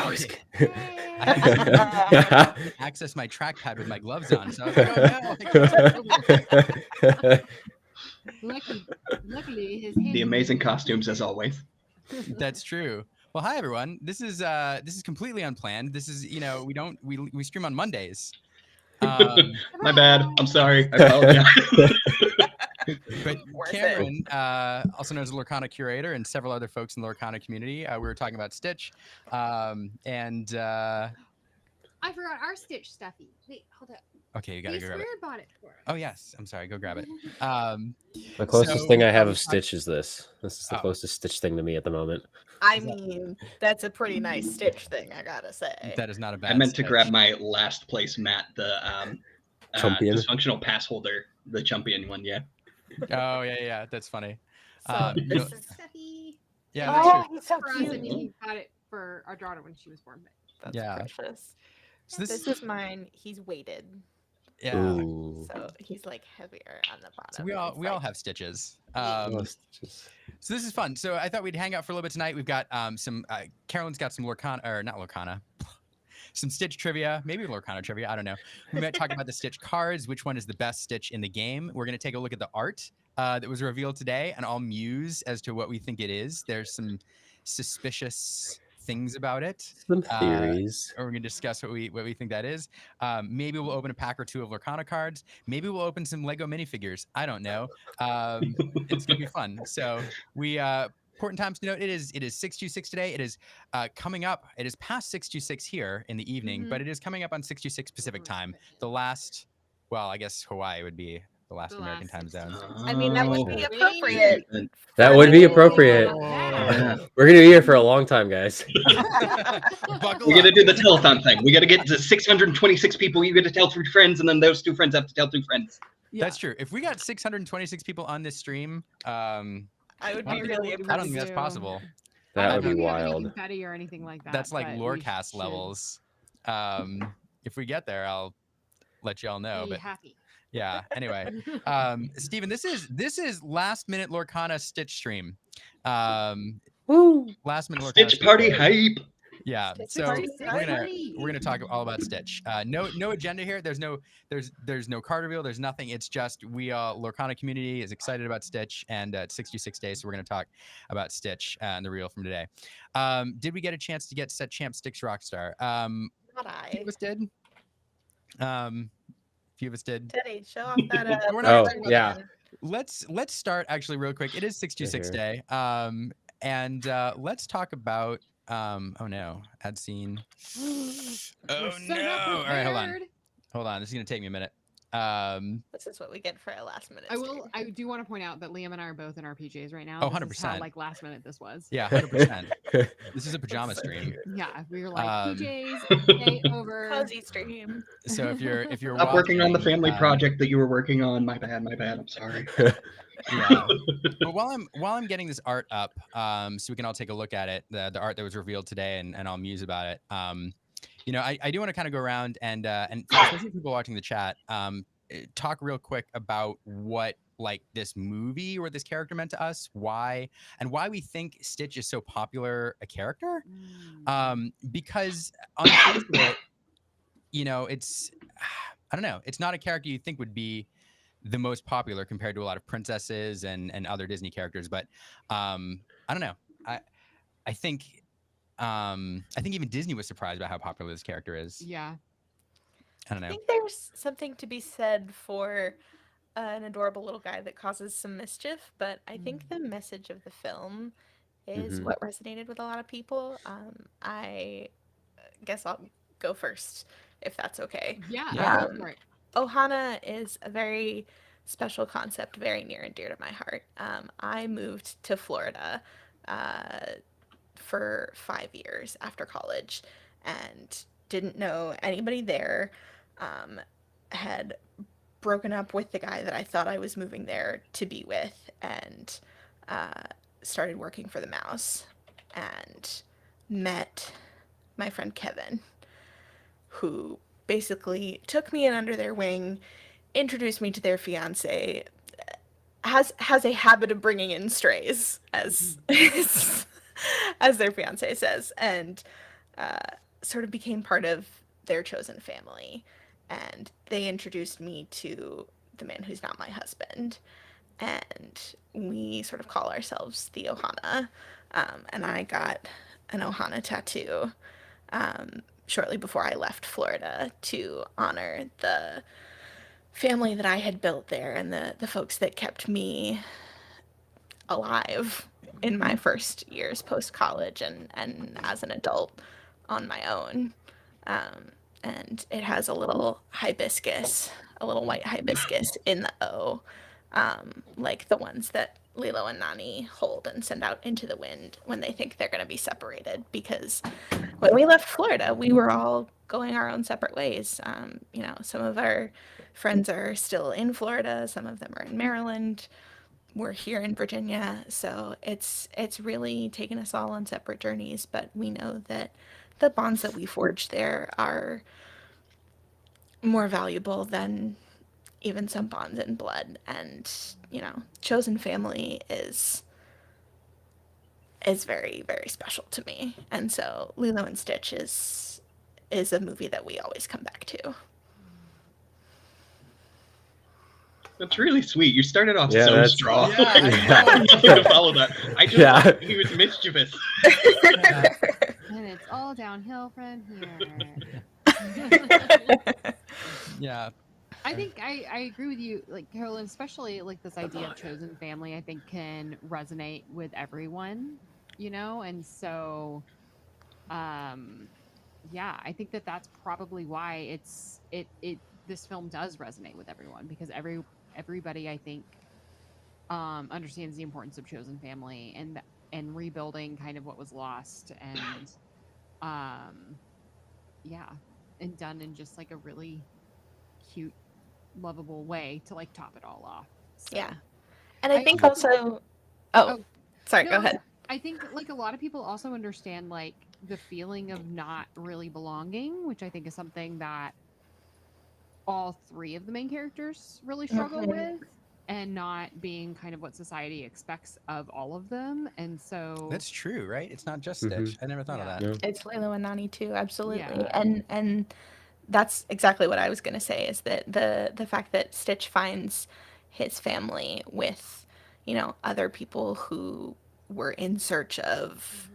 Oh, I access my trackpad with my gloves on, so I was like, oh no. Luckily, his hand. The amazing costumes as always. That's true. Well, hi everyone. This is completely unplanned. This is we stream on Mondays. My bad. I'm sorry. I apologize. But Cameron, also known as Lorcana curator, and several other folks in the Lorcana community, we were talking about Stitch, and I forgot our Stitch stuffy. Wait, hold up. Okay, you gotta go grab it. Bought it for us. Oh yes, I'm sorry. Go grab it. The closest thing I have of Stitch is this. This is the closest Stitch thing to me at the moment. I mean, that's a pretty nice Stitch thing, I gotta say. That is not a bad. I meant Stitch. to grab my last place mat, the dysfunctional pass holder, the champion one. Yeah. Oh yeah, that's funny. So this is stuffy. Yeah, oh, he's so cute. And he got it for our daughter when she was born. That's precious. So this is mine. He's weighted. Yeah. Ooh. So he's like heavier on the bottom. So we all have stitches. So this is fun. So I thought we'd hang out for a little bit tonight. We've got some Carolyn's got some Lorcana, or not Lorcana. Some Stitch trivia, maybe Lorcana trivia, I don't know. We might talk about the Stitch cards, which one is the best Stitch in the game. We're going to take a look at the art that was revealed today, and I'll muse as to what we think it is. There's some suspicious things about it. Some theories. Or we're going to discuss what we think that is. Maybe we'll open a pack or two of Lorcana cards. Maybe we'll open some Lego minifigures. I don't know. It's going to be fun. So we... important times to note, it is 626 today. It is coming up. It is past 626 here in the evening, but it is coming up on 626 Pacific time. The last, well, I guess Hawaii would be the last American time zone. I mean, that would be appropriate. That would be appropriate. We're gonna be here for a long time, guys. We got to do the telethon thing. We got to get to 626 people. You got to tell 3 friends, and then those 2 friends have to tell 2 friends. Yeah. That's true. If we got 626 people on this stream, I would be really impressed. I don't think that's possible. That would be wild. Confetti or anything like that. That's like Lorecast levels. If we get there, I'll let y'all know. But happy. Yeah. Anyway, Steven, this is last minute Lorcana Stitch stream. Woo! Last minute Lorcana Stitch party hype. Yeah, so we're gonna talk all about Stitch. No agenda here. There's no card reveal. There's nothing. It's just Lorcana community is excited about Stitch, and it's 66 days, so we're gonna talk about Stitch and the reveal from today. Did we get a chance to get Set Champ Stix Rockstar? Not I. A few of us did. Few of us did. Teddy, show off that. Yeah. Let's start actually real quick. It is 626 day. And let's talk about. Oh no, ad scene. Oh no! All right, hold on. This is gonna take me a minute. This is what we get for a last minute. I do want to point out that Liam and I are both in our PJs right now. Oh, 100%. How, like last minute this was. Yeah, 100%. This is a pajama stream. Yeah, we were like PJs. Okay, over. Cozy stream. So if you're Stop working on the family project that you were working on. My bad. I'm sorry. Yeah. But while I'm getting this art up, so we can all take a look at it, the art that was revealed today, and I'll muse about it. I do want to kind of go around and especially people watching the chat, talk real quick about what like this movie or this character meant to us, why we think Stitch is so popular a character. Because on the face of it, it's I don't know, it's not a character you think would be the most popular compared to a lot of princesses and other Disney characters, but I don't know. I think even Disney was surprised about how popular this character is. Yeah. I don't know. I think there's something to be said for an adorable little guy that causes some mischief, but I think the message of the film is what resonated with a lot of people. I guess I'll go first, if that's okay. Yeah. Ohana is a very special concept, very near and dear to my heart. I moved to Florida for 5 years after college and didn't know anybody there. Had broken up with the guy that I thought I was moving there to be with, and started working for the Mouse and met my friend Kevin, who basically took me in under their wing, introduced me to their fiance, has a habit of bringing in strays, as as their fiance says, and sort of became part of their chosen family. And they introduced me to the man who's not my husband. And we sort of call ourselves the Ohana. And I got an Ohana tattoo shortly before I left Florida to honor the family that I had built there and the folks that kept me alive in my first years post-college and as an adult on my own. And it has a little hibiscus, a little white hibiscus in the O, like the ones that Lilo and Nani hold and send out into the wind when they think they're going to be separated. Because when we left Florida, we were all going our own separate ways. You know, some of our friends are still in Florida, some of them are in Maryland. We're here in Virginia, so it's really taken us all on separate journeys, but we know that the bonds that we forged there are more valuable than even some bonds in blood. And, you know, chosen family is very, very special to me. And so Lilo and Stitch is a movie that we always come back to. That's really sweet. You started off Yeah, so that's- strong. Yeah, I I nothing to follow that. I just Yeah. thought he was mischievous. And it's all downhill from here. Yeah. I think I agree with you, like Carolyn, especially like this idea of chosen family, I think can resonate with everyone, you know, and so, yeah, I think that's probably why this film does resonate with everyone, because everybody I think understands the importance of chosen family and rebuilding kind of what was lost, and yeah, and done in just like a really cute, lovable way to like top it all off. So, Yeah. And I think also- also, Oh, sorry, no, go ahead. I think like a lot of people also understand like the feeling of not really belonging, which I think is something that all three of the main characters really struggle Mhm. with, and not being kind of what society expects of all of them. And so That's true, right? It's not just Mhm. Stitch. I never thought Yeah. of that. Yeah. It's Lilo and Nani too, absolutely. Yeah. And that's exactly what I was going to say, is that the fact that Stitch finds his family with, you know, other people who were in search of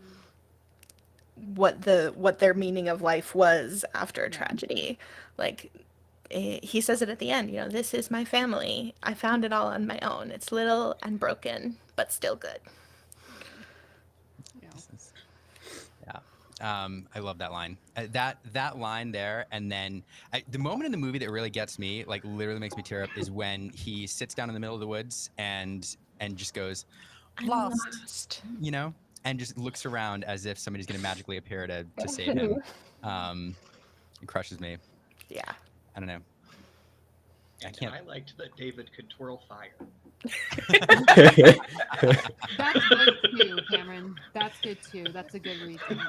what their meaning of life was after a tragedy. Like he says it at the end, you know, this is my family. I found it all on my own. It's little and broken, but still good. you know, Yeah. I love that line. That line there, and then the moment in the movie that really gets me, like literally makes me tear up, is when he sits down in the middle of the woods and just goes, I'm lost, you know, and just looks around as if somebody's gonna magically appear to save him. It crushes me. Yeah. I don't know. And can't- I liked that David could twirl fire. that's good too, Cameron. That's good too. That's a good reason.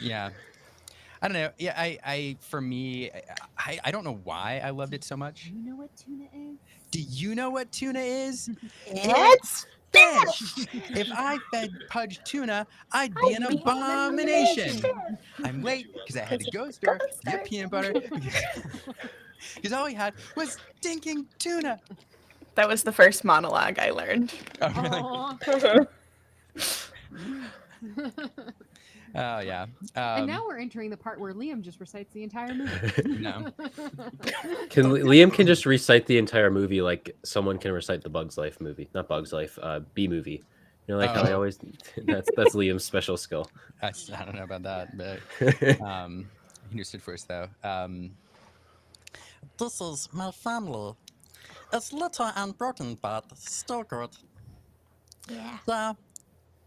Yeah. I don't know. Yeah, I for me, I don't know why I loved it so much. You know what tuna is? Do you know what tuna is? It's Fish. If I fed Pudge tuna, I'd be an abomination. I'm late because I had to go store, get peanut butter, because all he had was stinking tuna. That was the first monologue I learned. Oh, really? Aw. Oh, yeah. And now we're entering the part where Liam just recites the entire movie. No. Liam can just recite the entire movie like someone can recite the Bugs Life movie, not Bugs Life, B movie. You know, like how I Oh. always. That's Liam's special skill. I don't know about that, but he understood first though. This is my family. It's little and broken, but still good. Yeah. Yeah,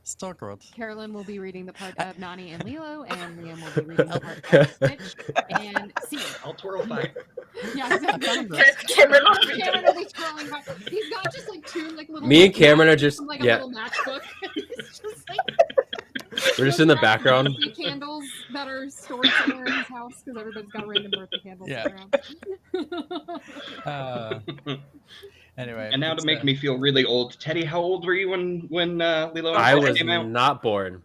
still good. Carolyn will be reading the part of Nani and Lilo, and Liam will be reading the part of Stitch and Sea. I'll twirl fire. Yeah, exactly. Cameron Cameron will be twirling by. He's got just like two like little. Me and like, Cameron are matches just- from, like yeah. a little matchbook. He's just like. We're just in the background. Birthday candles that are stored somewhere in his house because everybody's got random birthday candles Yeah. around. Anyway. And now to it's, make me feel really old, Teddy, how old were you when Lilo and I Stitch was came out? not born.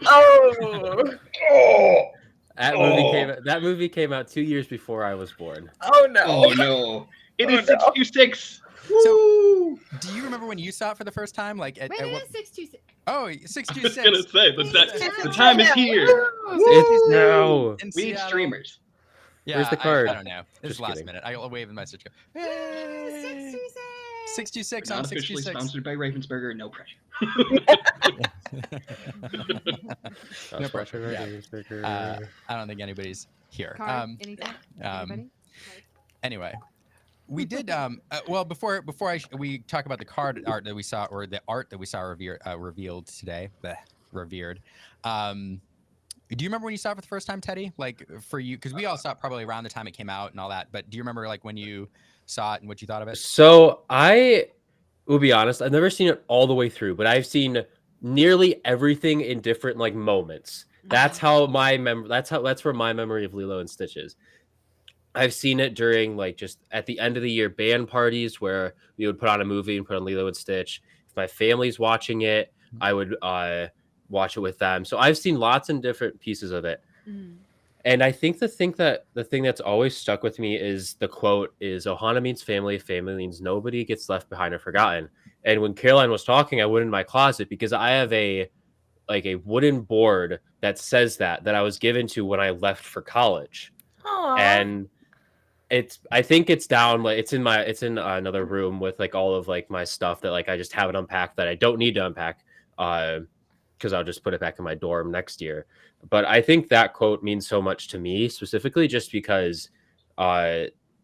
Oh. Oh, That movie came out 2 years before I was born. Oh no. oh no! It Oh, is 626. So- Woo! Do you remember when you saw it for the first time? Like at Wait, what? it is 626. Oh, I was 626. gonna say the, Wait, the time is here. It's now. In We need Seattle. streamers. Yeah, Where's the card? I don't know. This Just is last kidding. minute. I'll wave in my switch. Yay! 626. 626 Not on officially 626. sponsored by Ravensburger. No pressure. No pressure, Yeah. I don't think anybody's here. Card, anything? um, Anybody? Anyway, we did. Well, before we talk about the card art that we saw, or the art that we saw revealed today, revered. Do you remember when you saw it for the first time, Teddy? Like for you, because we all saw it probably around the time it came out and all that. But do you remember like when you saw it and what you thought of it? So I will be honest, I've never seen it all the way through, but I've seen nearly everything in different like moments. That's how that's where my memory of Lilo and Stitch is. I've seen it during like just at the end of the year band parties where we would put on a movie and put on Lilo and Stitch. If my family's watching it, I would watch it with them. So I've seen lots and different pieces of it. Mm. And I think the thing that's always stuck with me is the quote is Ohana means family, family means nobody gets left behind or forgotten. And when Caroline was talking, I went in my closet because I have a wooden board that says that I was given to when I left for college. Aw. And I think it's down, like it's in another room with like all of like my stuff that like I just haven't unpacked that I don't need to unpack because I'll just put it back in my dorm next year. But I think that quote means so much to me specifically just because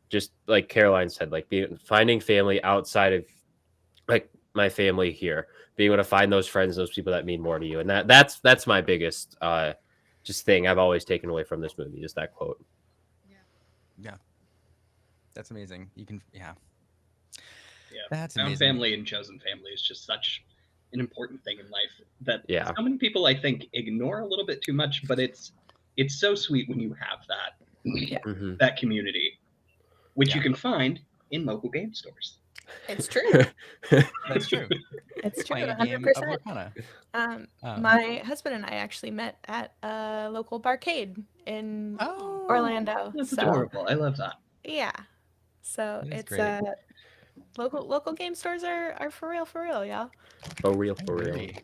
just like Caroline said, like finding family outside of like my family here, being able to find those friends, those people that mean more to you. And that's my biggest just thing I've always taken away from this movie is that quote. Yeah, that's amazing. You can, yeah. That's Found amazing. family and chosen family is just such an important thing in life that Yeah. so many people I think ignore a little bit too much, but it's so sweet when you have that Mhm. that community, which you Yeah. can find in local game stores. It's true. That's true. It's true. Playing a game of 100%. Lorcana. My husband and I actually met at a local barcade in Oh, Orlando. That's So adorable. I love that. yeah. So That is it's great. local game stores are for real, y'all. For real, for real. Really?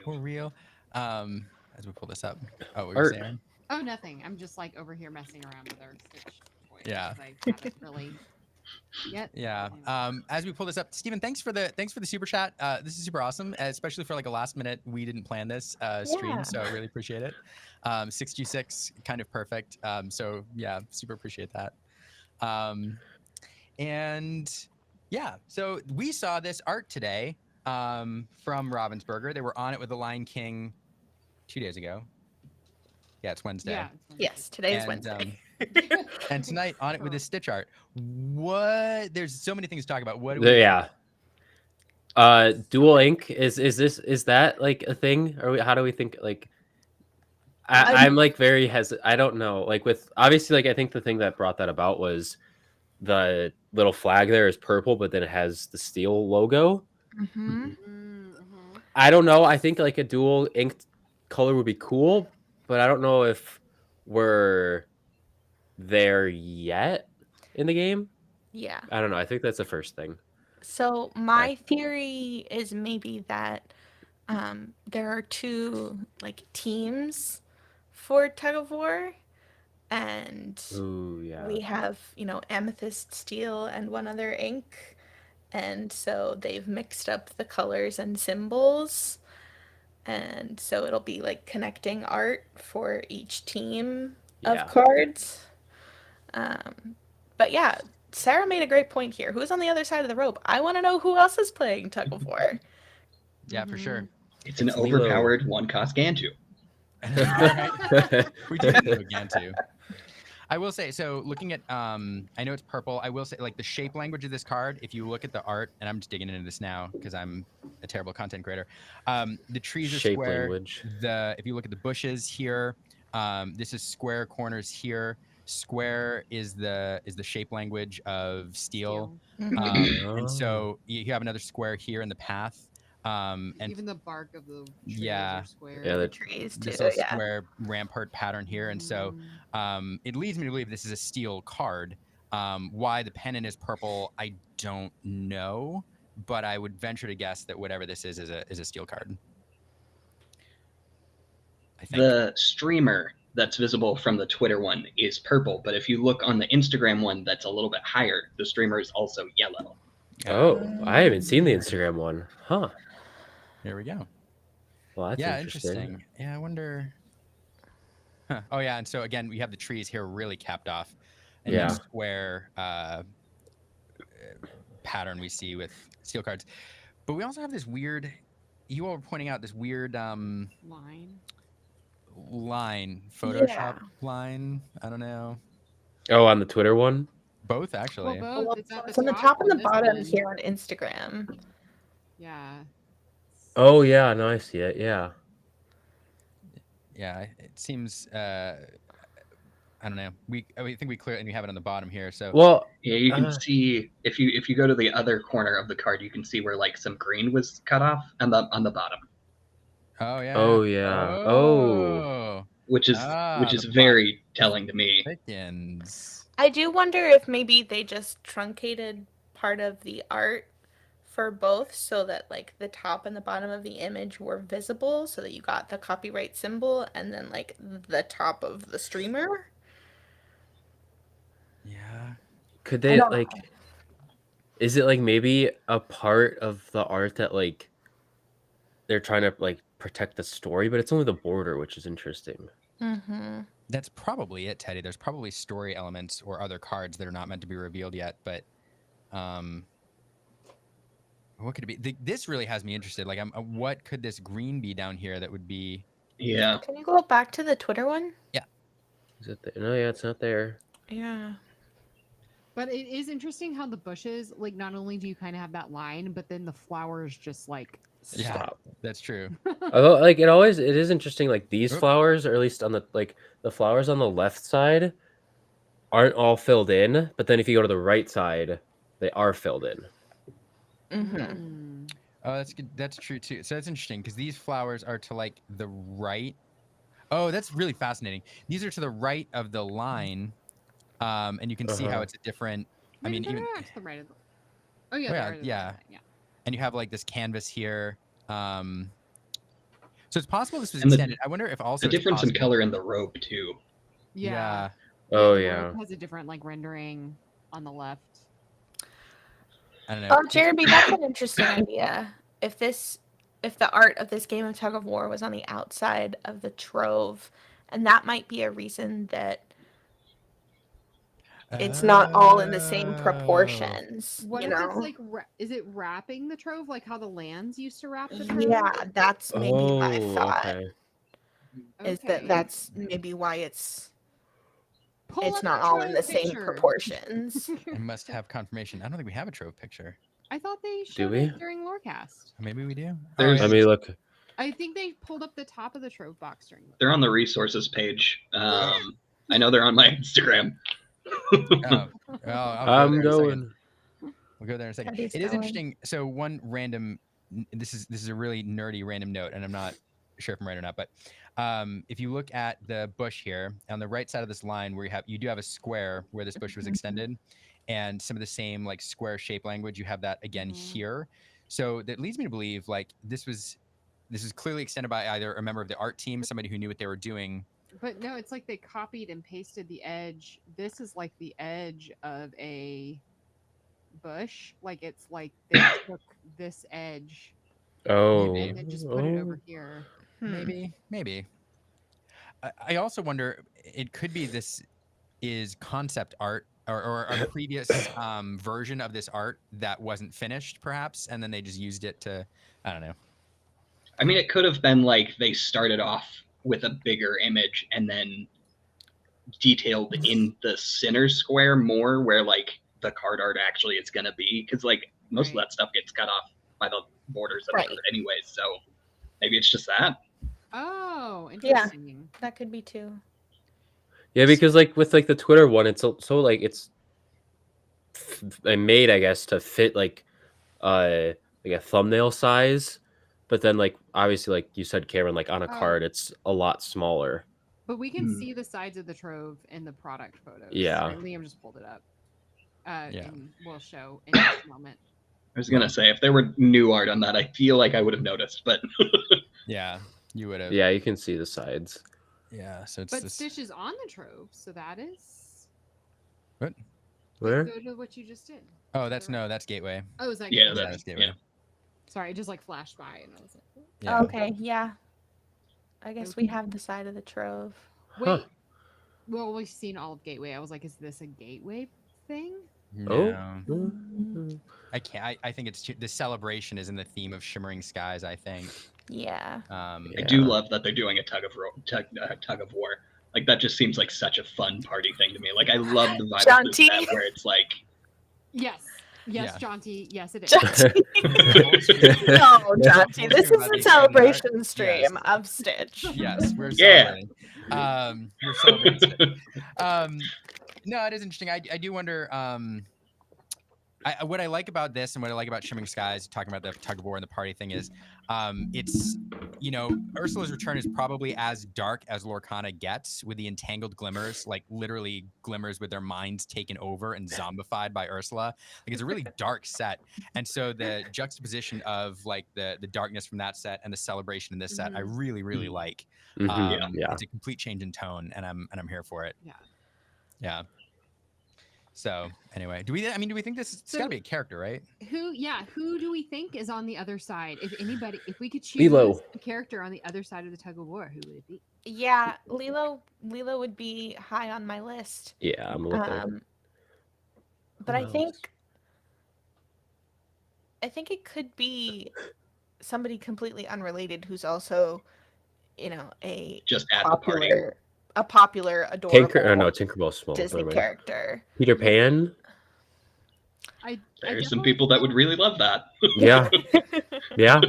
For real. As we pull this up. Oh, what Art. were you saying? Oh, nothing. I'm just like over here messing around with our Stitch toys. Yeah. 'cause I haven't really yet. Yeah. As we pull this up, Steven, thanks for the super chat. This is super awesome, especially for like a last minute. We didn't plan this stream, Yeah. so I really appreciate it. 626, kind of perfect. So yeah, super appreciate that. And yeah, so we saw this art today from Ravensburger. They were on it with the Lion King 2 days ago. Yeah, it's Wednesday. Yeah. Yes, today is And, Wednesday. And tonight on it with this Stitch art. What? There's so many things to talk about. What? Do Yeah. Dual ink is that like a thing, or how do we think like? I'm like very hesitant. I don't know. Like with obviously, like I think the thing that brought that about was the little flag there is purple, but then it has the steel logo. Mm-hmm. Mm-hmm. I don't know. I think like a dual ink color would be cool, but I don't know if we're there yet in the game. Yeah. I don't know. I think that's the first thing. So my theory is maybe that there are two like teams for tug of war, and Ooh, yeah. we have amethyst steel and one other ink, and so they've mixed up the colors and symbols, and so it'll be like connecting art for each team Yeah. of cards. But yeah, Sarah made a great point here. Who's on the other side of the rope? I want to know who else is playing tug of war. Yeah, for sure. It's an It's Lilo. overpowered one-cost Gantu. We do need again too. I will say, so looking at, I know it's purple. I will say, like the shape language of this card. If you look at the art, and I'm just digging into this now because I'm a terrible content creator. The trees are Shape square. language. If you look at the bushes here, this is square corners here. Square is the shape language of steel. Mhm. And so you have another square here in the path. And Even the bark of the trees Yeah. are square. Yeah, the Trees too. this little Yeah. square rampart pattern here, and so it leads me to believe this is a steel card. Why the pennant is purple, I don't know, but I would venture to guess that whatever this is a steel card. I think. The streamer that's visible from the Twitter one is purple, but if you look on the Instagram one that's a little bit higher, the streamer is also yellow. Oh, I haven't seen the Instagram one. Huh. Here we go. Well, that's Yeah, interesting. Yeah, I wonder. Huh. Oh yeah, and so again, we have the trees here really capped off, and Yeah. that square pattern we see with steel cards. But we also have this weird. You all were pointing out this weird line. Photoshop line. I don't know. Oh, on the Twitter one? Both actually. Well, both. Well, It's at it's on the top top and the this bottom one. here on Instagram. Yeah. Oh, yeah. No, I see it. Yeah. Yeah, it seems. I don't know. I think we clear and we have it on the bottom here. So Well, Yeah, you can see if you go to the other corner of the card, you can see where like some green was cut off on the bottom, oh yeah. oh, yeah. Oh. which is the very telling to me. Thickens. I do wonder if maybe they just truncated part of the art for both so that like the top and the bottom of the image were visible so that you got the copyright symbol and then like the top of the streamer. Yeah. Could I they, don't like, is it like maybe a part of the art that, like, they're trying to, like, protect the story, but it's only the border, which is interesting. Mm-hmm. That's probably it, Teddy. There's probably story elements or other cards that are not meant to be revealed yet, but what could it be? This really has me interested. Like, what could this green be down here that would be? Yeah. Can you go back to the Twitter one? Is it there? No, yeah, it's not there. Yeah. But it is interesting how the bushes, like, not only do you kind of have that line, but then the flowers just like Yeah. stop. That's true. Although, like, it is interesting, like, these Oop. flowers, or at least on the flowers on the left side aren't all filled in, but then if you go to the right side, they are filled in. Mm-hmm. Mm. Oh, that's good. That's true too. So that's interesting because these flowers are to like the right. Oh, that's really fascinating. These are to the right of the line, and you can see how Uh-huh. it's a different. I Maybe mean, they're even not to the right of the... Oh yeah, Oh, they yeah, are to the yeah. right of it, yeah. and you have like this canvas here. So it's possible this was And the- extended. I wonder if also The it's difference in possible- color in the robe too. Yeah. Oh, the yeah. robe has a different like rendering on the left. I don't know. Oh, Jeremy, that's an interesting idea. If the art of this game of tug of war was on the outside of the trove, and that might be a reason that it's not all in the same Oh. proportions. What you if know? it's like is it wrapping the trove like how the lands used to wrap the trove? Yeah, that's maybe my Oh, thought. okay. Is Okay. that that's maybe why it's Pull up not the all in the trove same picture. proportions. I must have confirmation. I don't think we have a trove picture. I thought they showed we? it during Lorecast. Maybe we do. There's- Let me look. I think they pulled up the top of the trove box during. They're on the resources page. I know they're on my Instagram. Oh, I'll I'm go there in a second. going. We'll go there in a second. Teddy's It is going. interesting. So one random, this is a really nerdy random note, and I'm not sure if I'm right or not, but if you look at the bush here on the right side of this line, where you do have a square where this bush was extended, and some of the same like square shape language, you have that again here. So that leads me to believe like this is clearly extended by either a member of the art team, somebody who knew what they were doing. But no, it's like they copied and pasted the edge. This is like the edge of a bush. Like it's like they took this edge Oh. and then just put it over here. Maybe. I also wonder, it could be this is concept art or a previous version of this art that wasn't finished, perhaps, and then they just used it to, I don't know. I mean, it could have been like they started off with a bigger image and then detailed in the center square more where like the card art actually is going to be, because like most of Right. that stuff gets cut off by the borders of Right. it anyways, so maybe it's just that. Oh, Yeah. interesting. That could be too. Yeah, because like with like the Twitter one, it's so like it's made, I guess, to fit like a thumbnail size. but then like obviously like you said, Cameron, like on a Oh. card, it's a lot smaller. But we can Hmm. see the sides of the trove in the product photos. Yeah. Right? Liam just pulled it up. Yeah. And we'll show in just a moment. I was gonna say if there were new art on that, I feel like I would have noticed, but Yeah, you would have. Yeah, you can see the sides. Yeah, so it's But this. Stitch is on the trove, so that is. What? Where? Go to what you just did. Oh, that's Gateway. Oh, is that Yeah, Gateway? That's Gateway. yeah. Sorry, it just like flashed by, and I was like, Yeah. Okay, yeah. I guess we have the side of the trove. wait. Huh. Well, we've seen all of Gateway. I was like, is this a Gateway thing? Oh. No, Mm. I can't. I think it's the celebration is in the theme of Shimmering Skies. I think. Yeah. I Yeah. do love that they're doing a tug of war. Like that just seems like such a fun party thing to me. Like I love the vibe of Jaunty. this set where it's like Yes. Yes, Yeah. Jaunty. Yes, it is. Jaunty. No, Jaunty. This is a celebration stream Yes. of Stitch. Yes, we're Yeah. celebrating. We're celebrating. No, it is interesting. I do wonder. What I like about this and what I like about Shimmering Skies, talking about the tug of war and the party thing, is it's, Ursula's return is probably as dark as Lorcana gets, with the entangled glimmers, like literally glimmers with their minds taken over and zombified by Ursula. Like it's a really dark set. And so the juxtaposition of like the darkness from that set and the celebration in this set, I really, really like. Mhm. Yeah. It's a complete change in tone, and I'm here for it. Yeah. Yeah. So anyway, do we think this it's got to be a character, right? Who do we think is on the other side? If we could choose Lilo. a character on the other side of the tug of war, who would it be? Yeah, Lilo would be high on my list. Yeah, I'm looking. But Who I else? think it could be somebody completely unrelated who's also, a just at the party. popular, adorable Tinkerbell's small. Disney never mind. character. Peter Pan. There's some people that would really love that. Yeah. Yeah.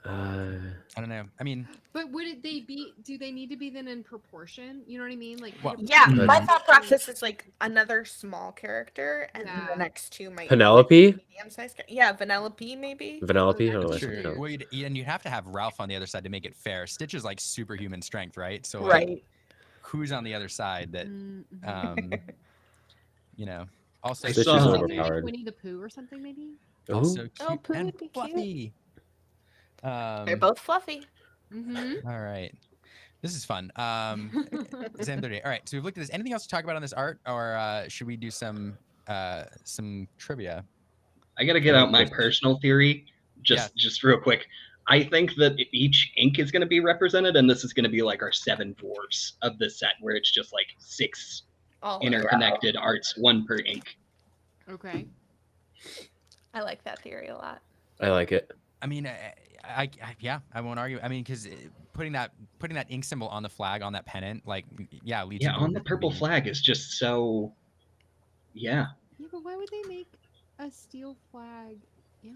I don't know. I mean, But would they be? Do they need to be then in proportion? You know what I mean? Like Well, Yeah, Mhm. my thought process is like another small character, and then Yeah. the next two might Penelope? be medium-sized. Yeah, Vanellope maybe. Vanellope. I don't know That's why I true. said that. well, and you'd have to have Ralph on the other side to make it fair. Stitch is like superhuman strength, right? So like, Right. who's on the other side that also I Stitch is saw- overpowered. Winnie the Pooh or something maybe. also Oh, cute Pooh and would be cute. fluffy. They're both fluffy. Mm-hmm. All right. This is fun. 7:30. All right. So we've looked at this. Anything else to talk about on this art, or should we do some trivia? I gotta get out my personal theory, just real quick. I think that each ink is going to be represented, and this is going to be like our 7 dwarfs of the set, where it's just like 6 All in a row. interconnected arts, 1 per ink. Okay. I like that theory a lot. I like it. I mean, I won't argue. I mean, because putting that ink symbol on the flag on that pennant, like, leads Yeah, into on the it purple being- flag is just so. Yeah, Yeah, but why would they make a steel flag? Yeah,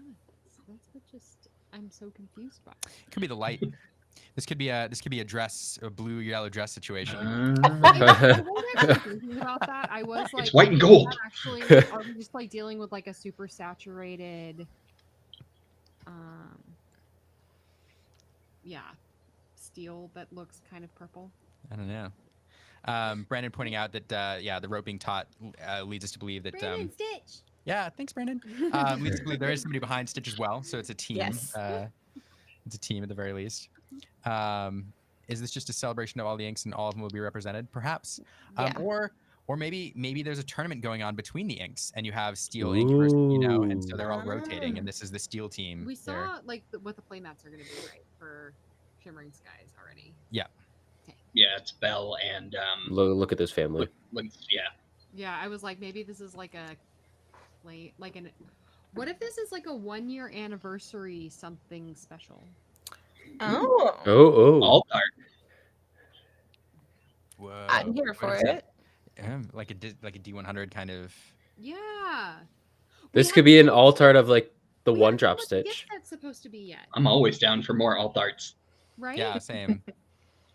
that's what just I'm so confused by. Could be the light. This could be a dress, a blue yellow dress situation. I was actually thinking about that. I was like, It's white and is gold. that Actually, are we just like dealing with like a super saturated, steel that looks kind of purple? I don't know. Brandon pointing out that the rope being taut leads us to believe that Stitch. yeah, thanks, Brandon. Leads us to believe there is somebody behind Stitch as well, so it's a team. Yes. It's a team at the very least. Is this just a celebration of all the inks and all of them will be represented? Perhaps. Yeah. Or maybe there's a tournament going on between the inks and you have steel ink versus, and so they're all rotating and this is the steel team. We They're- saw like what the playmats are going to be, right, for Shimmering Skies already. yeah, it's Belle and Look at this family. yeah. Yeah, I was like, maybe this is like a play, like an. What if this is like a 1-year anniversary something special? Oh, Oh. Alt art. Whoa, I'm here what for is it. Like a D100 kind of. Yeah. This could be an alt art of like the we one haven't drop know what the stitch. gift set's supposed to be yet, I'm always down for more alt arts. right? Yeah, same.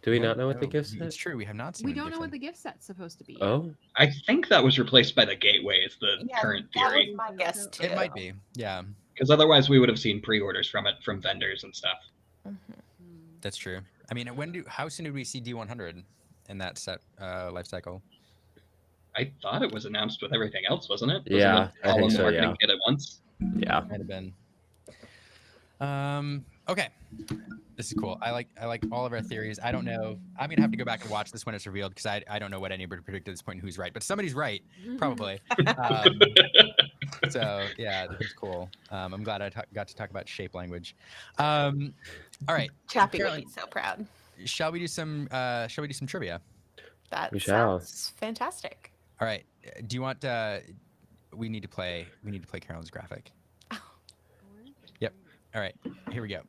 Do we not know what the No, gift It's set? true. We have not seen. We the don't gift know what set. the gift set's supposed to be. Yet. Oh. I think that was replaced by the gateway is the Yeah, current that theory. was my guess too. It might be. Yeah. Because otherwise we would have seen pre-orders from it from vendors and stuff. Hmm. That's true. I mean, how soon did we see D100 in that set life cycle? I thought it was announced with everything else, wasn't it? Yeah, Wasn't it I all think in the so, marketing yeah. kit at once? Yeah. Might have been. Okay. This is cool. I like all of our theories. I don't know. I'm gonna have to go back and watch this when it's revealed because I don't know what anybody predicted at this point and who's right. But somebody's right, probably. So yeah, this is cool. I'm glad I got to talk about shape language. All right, Chappie would Carolyn, be so proud. shall we do some trivia? That We shall. sounds fantastic. All right. Do you want? We need to play Carolyn's graphic. Yep. All right. Here we go.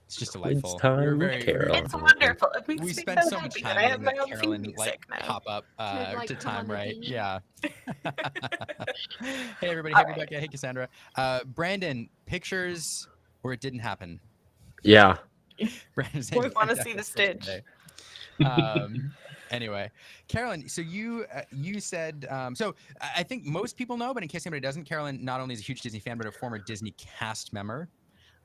It's just delightful. It's time with Carol. It's wonderful. It makes We me spent so happy much that time I have letting my that own theme Carolyn music now. pop up like, to come on time the right. theme. Yeah. Hey everybody. All Hey Rebecca. Hey Cassandra. Brandon, pictures where it didn't happen. Yeah. Brandon's We wanna see the stitch. Anyway, Carolyn, so you said so I think most people know, but in case anybody doesn't, Carolyn not only is a huge Disney fan, but a former Disney cast member,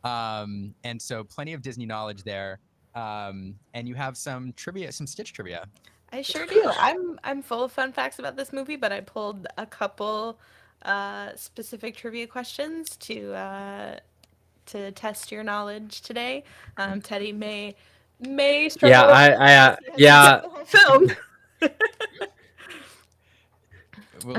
and so plenty of Disney knowledge there. And you have some trivia, some Stitch trivia. I sure do. I'm full of fun facts about this movie, but I pulled a couple specific trivia questions to test your knowledge today. Teddy may struggle. Yeah, a little because he yeah. hasn't seen the whole film. Well,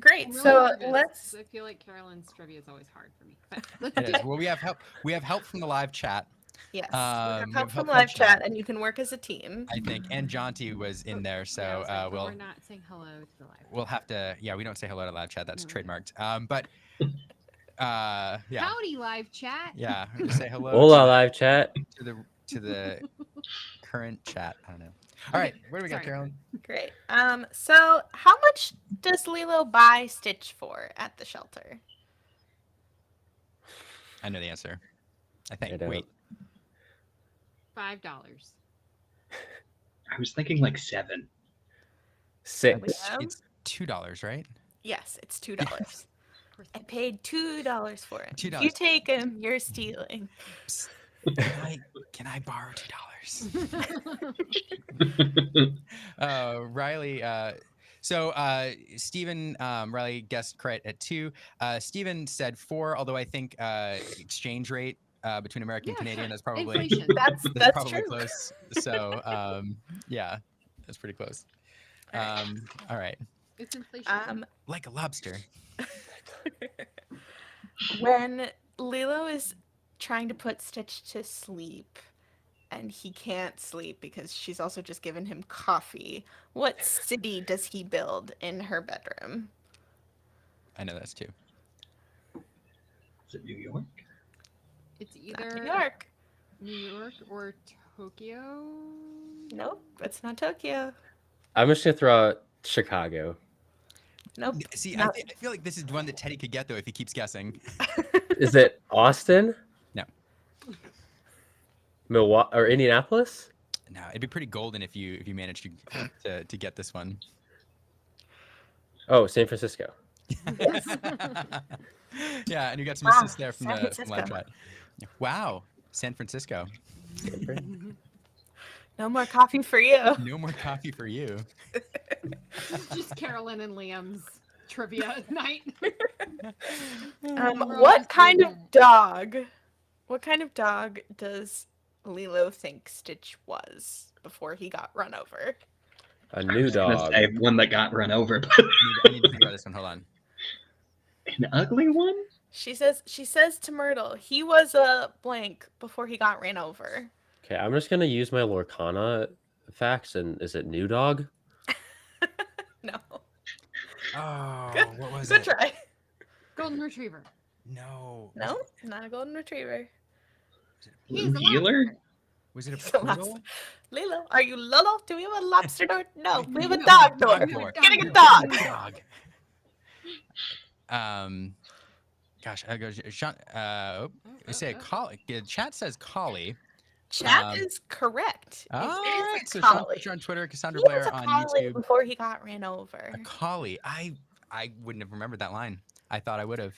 Great. I'm really So nervous, let's. 'cause I feel like Carolyn's trivia is always hard for me. But it is. Well, we have help. We have help from the live chat, Yes, we we have have help from help live from chat, and you can work as a team. I think, and Jonty was in there, Yeah, I so was like, but we'll we're not saying hello to the live. we'll have to. Yeah, we don't say hello to live chat. That's No, we don't. trademarked. But yeah, Howdy, live chat. yeah. we just say hello Hola, live chat. to the current chat. I don't know. All right, where do we got, Sorry. Carolyn? Great. So how much does Lilo buy Stitch for at the shelter? I know the answer. I I think. don't. Wait. $5. I was thinking like 7. 6. Yeah. It's $2, right? Yes, it's $2. I paid $2 for it. If $2. you take him, you're stealing. Can I borrow $2? Riley. So Stephen Riley guessed correct at 2. Stephen said 4, although I think exchange rate between American and Yeah, Canadian sure. is probably Inflation. That's probably true. close. So yeah, that's pretty close. All right, It's inflation. like a lobster. When Lilo is trying to put Stitch to sleep and he can't sleep because she's also just given him coffee, what city does he build in her bedroom? I know that's 2. Is it New York? It's Not either New York. New York or Tokyo. Nope, it's not Tokyo. I'm just gonna throw out Chicago. Nope. See, not- I feel like this is one that Teddy could get though if he keeps guessing. Is it Austin? No. Milwaukee or Indianapolis? No, it'd be pretty golden if you managed to get this one. Oh, San Francisco. Yeah, and you got some Wow, assists there from San the from live Francisco. chat. Wow, San Francisco. No more coffee for you. No more coffee for you. Just Carolyn and Liam's trivia night. What kind of dog? What kind of dog does Lilo think Stitch was before he got run over? A new I was gonna dog. say one that got run over, but I need to think about this one. Hold on. an ugly one? She says to Myrtle, he was a blank before he got ran over. Okay, I'm just gonna use my Lorcana facts. And is it new dog? No. Oh, Good- what was Good it? try. Golden Retriever. No. No, not a golden retriever. He's a Healer? lobster. Was it a It's a poodle? lobster. Lilo, are you Lolo? Do we have a lobster door? No, we have a No, dog door. dog door. Getting a Dog dog. Dog. Gosh, I go. Sean, we say a collie. Chat says collie. Chat is correct. All It right. is So a Sean collie. Fisher on Twitter, Cassandra He Blair was a on collie YouTube. before he got ran over. A collie. I wouldn't have remembered that line. I thought I would have.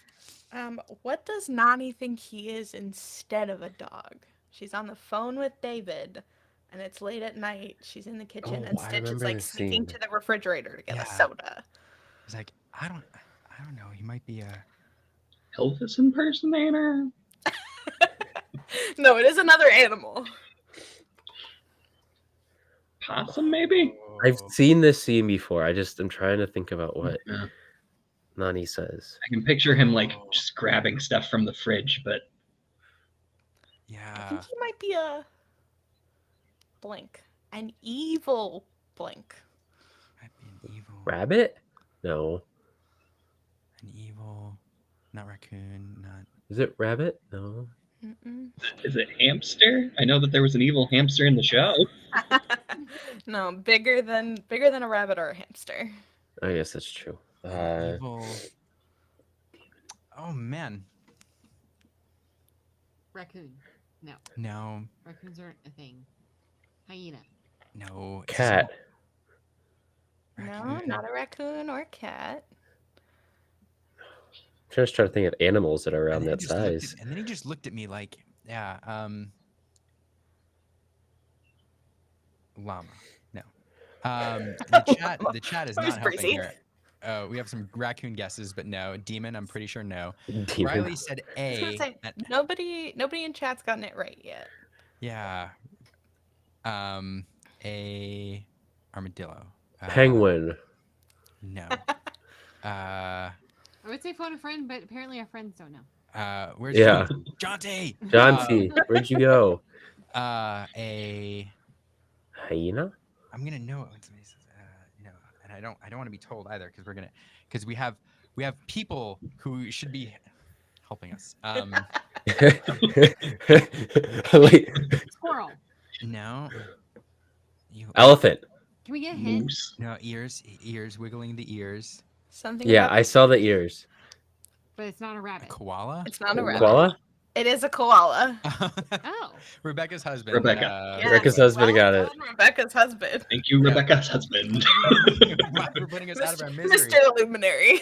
What does Nani think he is instead of a dog? She's on the phone with David, and it's late at night. She's in the kitchen, and Oh, I Stitch is remember like this sneaking scene. to the refrigerator to get Yeah. a soda. He's like, I don't know. He might be a. Elvis impersonator. No, it is another animal. Possum, maybe. I've seen this scene before. I'm trying to think about what Yeah. Nani says. I can picture him like just grabbing stuff from the fridge, but I Yeah. think he might be a blank, an evil blank. Might be an evil. Rabbit? No. An evil. Not raccoon. Not. Is it rabbit? No. Mm-mm. is it hamster? I know that there was an evil hamster in the show. No, bigger than a rabbit or a hamster. I guess that's true. An evil. Oh man. Raccoon. No, No. raccoons aren't a thing. Hyena. No. Cat. No, not a raccoon or a cat. I'm just trying to think of animals that are around And then he that just looked size. and then he just looked at me like, yeah, llama. No. The chat is That was not helping breezy. here. We have some raccoon guesses, but no. Demon, I'm pretty sure no. Demon. Riley said I was gonna A. say, nobody in chat's gotten it right yet. Yeah. A armadillo. Penguin. No. I would say phone a friend, but apparently our friends don't know. Where's Yeah. Jonty? John T. Where'd you go? A. Hyena? I'm gonna know it when somebody says no, and I don't want to be told either because we have people who should be helping us. Wait, Squirrel. No. You. elephant. Can we get a hint? Moose. No ears, wiggling the ears. Something. Yeah, about I saw the ears. But it's not a A rabbit. koala. It's not a rabbit. Koala? It is a koala. Oh. Rebecca's husband. Rebecca. Yes, Rebecca's husband got well it. done, Rebecca's husband. Thank you, Yeah. Rebecca's husband. Wow, we're putting us out of our misery. Mr. Luminary.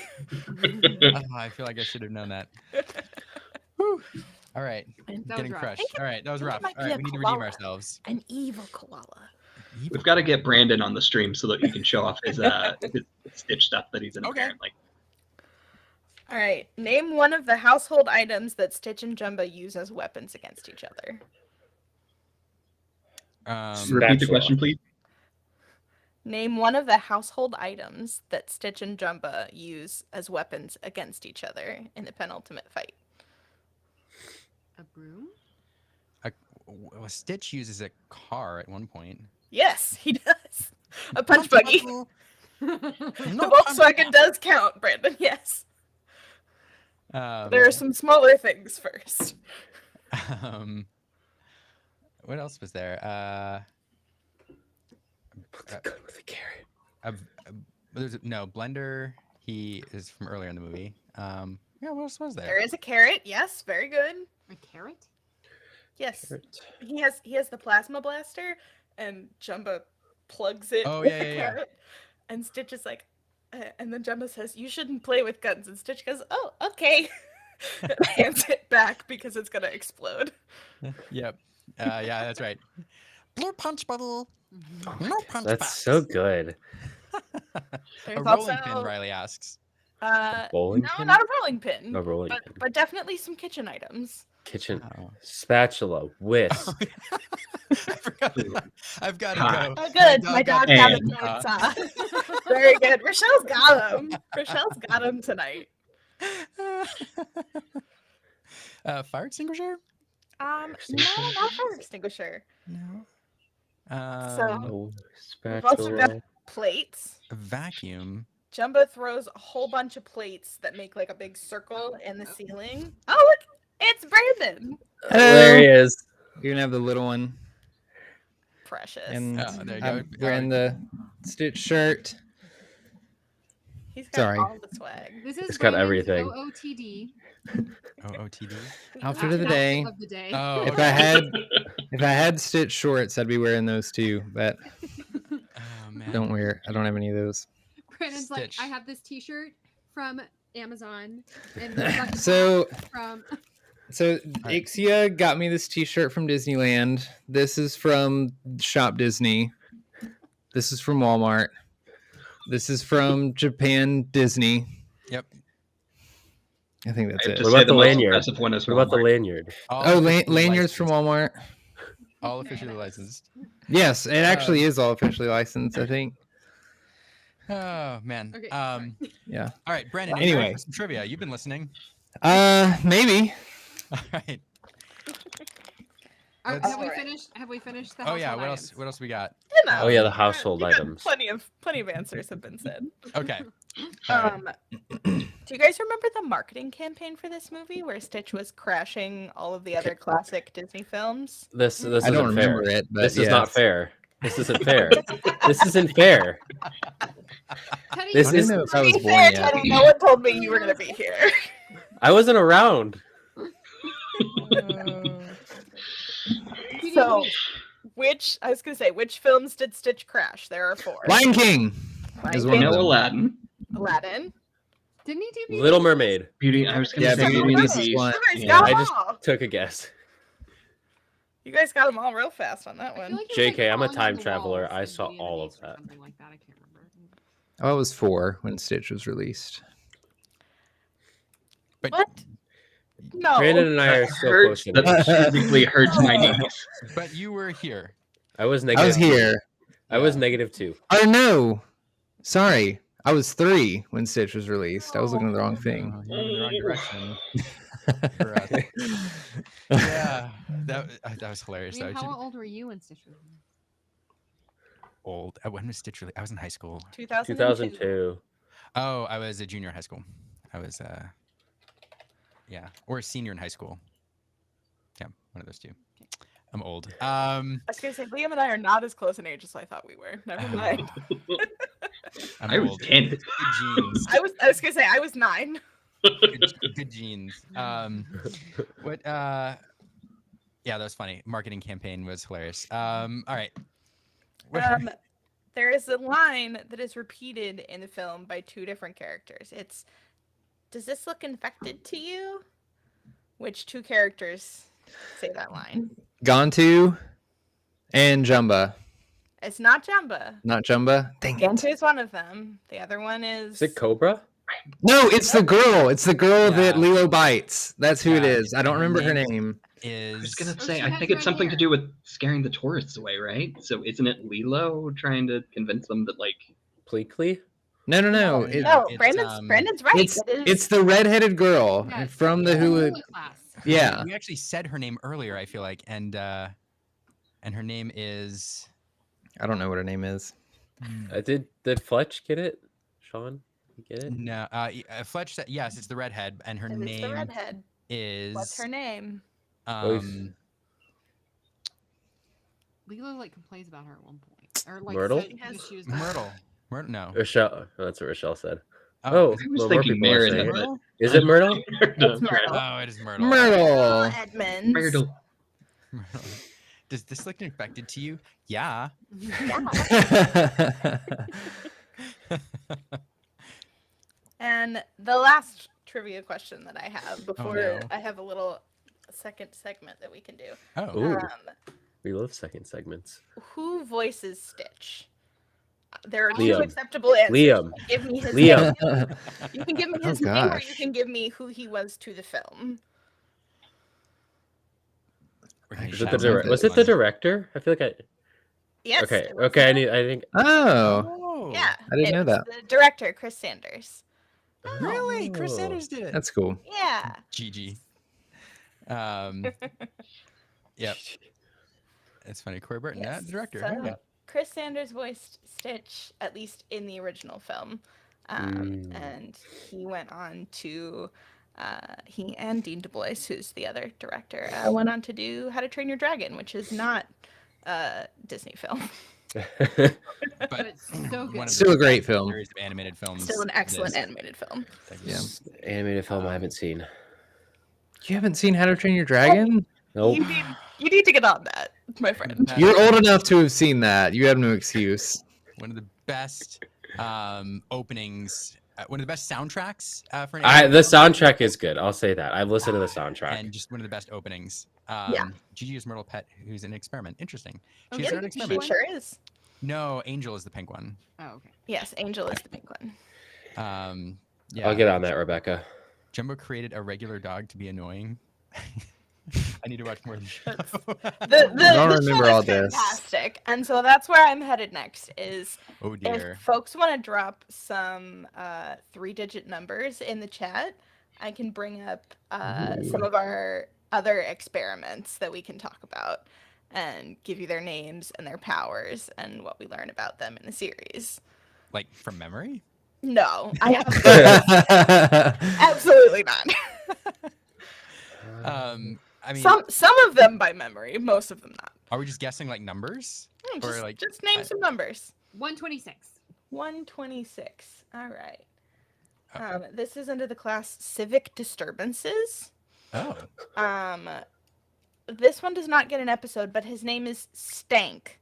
Oh, I feel like I should have known that. Whew. All right, That was getting rough. crushed. All right, that was think it rough. might All be right, a we need to redeem koala. ourselves. An evil koala. We've got to get Brandon on the stream so that he can show off his Stitch stuff that he's in. Okay. Apparently. All right. Name one of the household items that Stitch and Jumba use as weapons against each other. Repeat the Spatula. question, please. Name one of the household items that Stitch and Jumba use as weapons against each other in the penultimate fight. A broom? Well, Stitch uses a car at one point. Yes, he does. A punch buggy. No The Volkswagen does count, Brandon. Yes. There are some smaller things first. What else was there? With a carrot. No, Blender. He is from earlier in the movie. Yeah, what else was There there? is a carrot. Yes, very good. A carrot? Yes. Carrot. He has the plasma blaster, and Jumba plugs it Oh, with yeah, the yeah, yeah. carrot. And Stitch is like, and then Jumba says, "You shouldn't play with guns." And Stitch goes, "Oh, okay." And hands it back because it's gonna explode. Yep. Yeah, that's right. Blue punch bubble. Mhm. No punch That's back. so good. A There's rolling pin, also, Riley asks. Bowling no, pin? not a rolling pin, A rolling pin. but definitely some kitchen items. Kitchen. Oh. Spatula. Whisk. I forgot. I've got to Hi. go. Oh, good. My dog got a And, chainsaw. Very good. Rochelle's got him. Rochelle's got him tonight. Fire extinguisher? No, Extinguisher? not fire extinguisher. No. Oh, We've also got spatula. plates. A vacuum. Jumbo throws a whole bunch of plates that make like a big circle in the ceiling. Oh, look, it's Brandon. There he is. You're gonna have the little one, Precious. and Oh, there you I'm go. wearing the Stitch shirt. He's got sorry. all the swag. This is It's got Brandon's everything. OOTD. OOTD. Outfit of the day. Of the day. Oh, If okay. I had Stitch shorts, I'd be wearing those too. But Oh man. I don't have any of those. Brandon's like, Stitch. I have this T-shirt from Amazon, and this button So- cap from. So right. Ixia got me this T-shirt from Disneyland. This is from Shop Disney. This is from Walmart. This is from Japan Disney. Yep. I think that's I have it. to What say about the most lanyard? impressive one is What about the Walmart. lanyard? All Oh, officially lanyards from licensed. Walmart. All officially licensed. Yes, it actually is all officially licensed. I think. Oh man. Okay, Yeah. All right, Brandon. Anyway, Anyway. for some trivia. You've been listening. Maybe. All right. Have Let's- we finished? Have we finished the? Oh yeah. household What items? else? What else we got? You know, Oh yeah, the household you got items. Plenty of answers have been said. Okay. All right. Do you guys remember the marketing campaign for this movie where Stitch was crashing all of the other classic Disney films? This I isn't don't fair. remember it, but This is not yes. fair. This isn't fair. This isn't fair. Teddy, This I didn't is- know if I To was be born fair, yet. Teddy, no one told me you were gonna be here. I wasn't around. So, which films did Stitch crash? There are 4. Lion King Lion is King, one No of them. Aladdin. Aladdin. didn't he do Beauty Little and the Beast? Mermaid. Beauty. I was gonna Yeah, say Beauty Beauty and the and the Beast. Beast. You guys Yeah. got I them just all. took a guess. You guys got them all real fast on that I feel one. like it was, JK, I'm a Falling on time the traveler. Walls I and saw Beauty and the all of Beast or that. Something like that. I can't remember. I was 4 when Stitch was released. But What? No. Brandon and I are That so hurts. close. That physically hurts my knees. but you were here. I was I negative. was here. I was Yeah. -2. Oh no, sorry. I was 3 when Stitch was released. I was looking at the wrong thing. Oh, you're in the wrong direction. For us. Yeah, that was hilarious. I mean, though. how old were you when Stitch was released? Old. When was Stitch released? I was in high school. 2002. Oh, I was a junior in high school. I was yeah, or a senior in high school. Yeah, one of those two. I'm old. I was gonna say Liam and I are not as close in age as I thought we were. Never mind. I'm I was old. 10. Good genes. I was gonna say I was 9. Good genes. What? Yeah, that was funny. Marketing campaign was hilarious. All right. There is a line that is repeated in the film by 2 different characters. It's, "Does this look infected to you?" Which 2 characters say that line? Gantu and Jumba. It's not Jumba. Not Jumba. Dang it. Gantu is one of them. The other one is. Is it Cobra? No, it's the girl. It's the girl that Yeah. Lilo bites. That's who it Yeah, is. I don't her remember her name- name. I was Is gonna Oh, say, she I has think it's red something to hair. do with scaring the tourists away, right? So isn't it Lilo trying to convince them that, like, Pleakley? No. No, It, No, It's, Brandon's right. it's It is- it's the redheaded girl Yeah, from the it's Hulu. Hulu class. Yeah. we actually said her name earlier. I feel like, and her name is. I don't know what her name is. Did Fletch get it? Sean, you get it? No, Fletch said yes. It's the redhead, and her it is the name redhead. is. What's her name? Lilo like complains about her at one point, or like Myrtle? said because she was Myrtle. Myrtle. No. Rochelle. Oh, that's what Rochelle said. Oh, Oh, is it, I was well, more thinking people are Merida, saying it. but Myrtle? Is it Myrtle? It's Myrtle. Oh, it is Myrtle. Myrtle. Edmonds. Myrtle. Myrtle. Does this look infected to you? Yeah. And the last trivia question that I have before no. I have a little second segment that we can do. Oh. Ooh. Um, We love second segments. who voices Stitch? There are Liam. 2 acceptable answers. Liam. Give me his Liam. name. You can give me Oh, his name, or you gosh. can give me who he was to the film. We're gonna Was shout it the, out direct? this Was it the one. director? I feel like I. Yes. Okay. it was Okay. the- I think. Oh, Oh. Yeah. I didn't it know was that. The director, Chris Sanders. Really? Chris Oh. Sanders did it. that's cool. Yeah. GG. Yep. It's funny. Corey Burton, Yes, the director. so- Okay. Chris Sanders voiced Stitch, at least in the original film. And he went on to, he and Dean Du Bois, who's the other director, went on to do How to Train Your Dragon, which is not a Disney film. But it's so good. one of Still a the great best film. series of animated films. Still an excellent this- animated film. Yeah. Animated film I haven't seen. You haven't seen How to Train Your Dragon? Nope. You need to get on that, my friend. You're old enough to have seen that. You have no excuse. One of the best openings, one of the best soundtracks for an The anime film, soundtrack is good. I'll say that. I've listened to the soundtrack. and just one of the best openings. Yeah. Gigi is Myrtle Pet, who's an experiment. Interesting. Oh, She's yeah, an she experiment. She sure is. No, Angel is the pink one. Oh, okay. Yes, Angel is the pink one. Yeah. I'll get on that, Rebecca. Jumbo created a regular dog to be annoying. I need to watch more of the show. The don't show remember is all this. fantastic, and so that's where I'm headed next. Is Oh dear. if folks want to drop some 3-digit numbers in the chat, I can bring up some of our other experiments that we can talk about and give you their names and their powers and what we learn about them in the series. Like from memory? No, I have absolutely not. I mean, Some of them by memory, most of them not. are we just guessing like numbers? Or Just, like just name some numbers. 126. 126. All right. Oh. This is under the class Civic Disturbances. Oh. This one does not get an episode, but his name is Stank.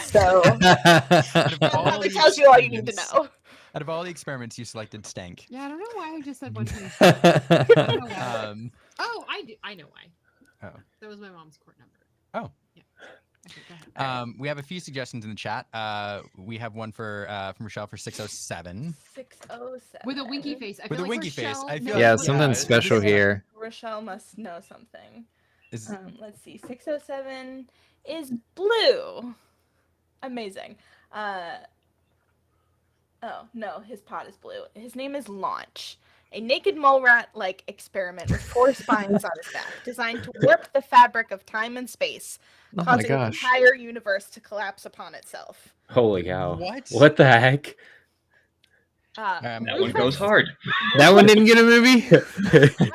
So that probably tells you all you need to know. Out of all the experiments, you selected Stank. Yeah, I don't know why I just said 126. I don't know why. Oh, I do. I know why. Oh. That was my mom's court number. Oh. Yeah. Okay, go ahead. We have a few suggestions in the chat. We have one for from Rochelle for 607. 607. With a winky face. I With feel a like winky face. Rochelle I feel knows like- Yeah, what something it is. special here. Rochelle must know something. Is Let's see. 607 is blue. Amazing. Oh, no, his pot is blue. His name is Launch. A naked mole rat-like experiment with 4 spines on his back, designed to warp the fabric of time and space, Oh my causing the gosh. entire universe to collapse upon itself. Holy cow. What? What the heck? That one Rufus- goes hard. That one didn't get a movie?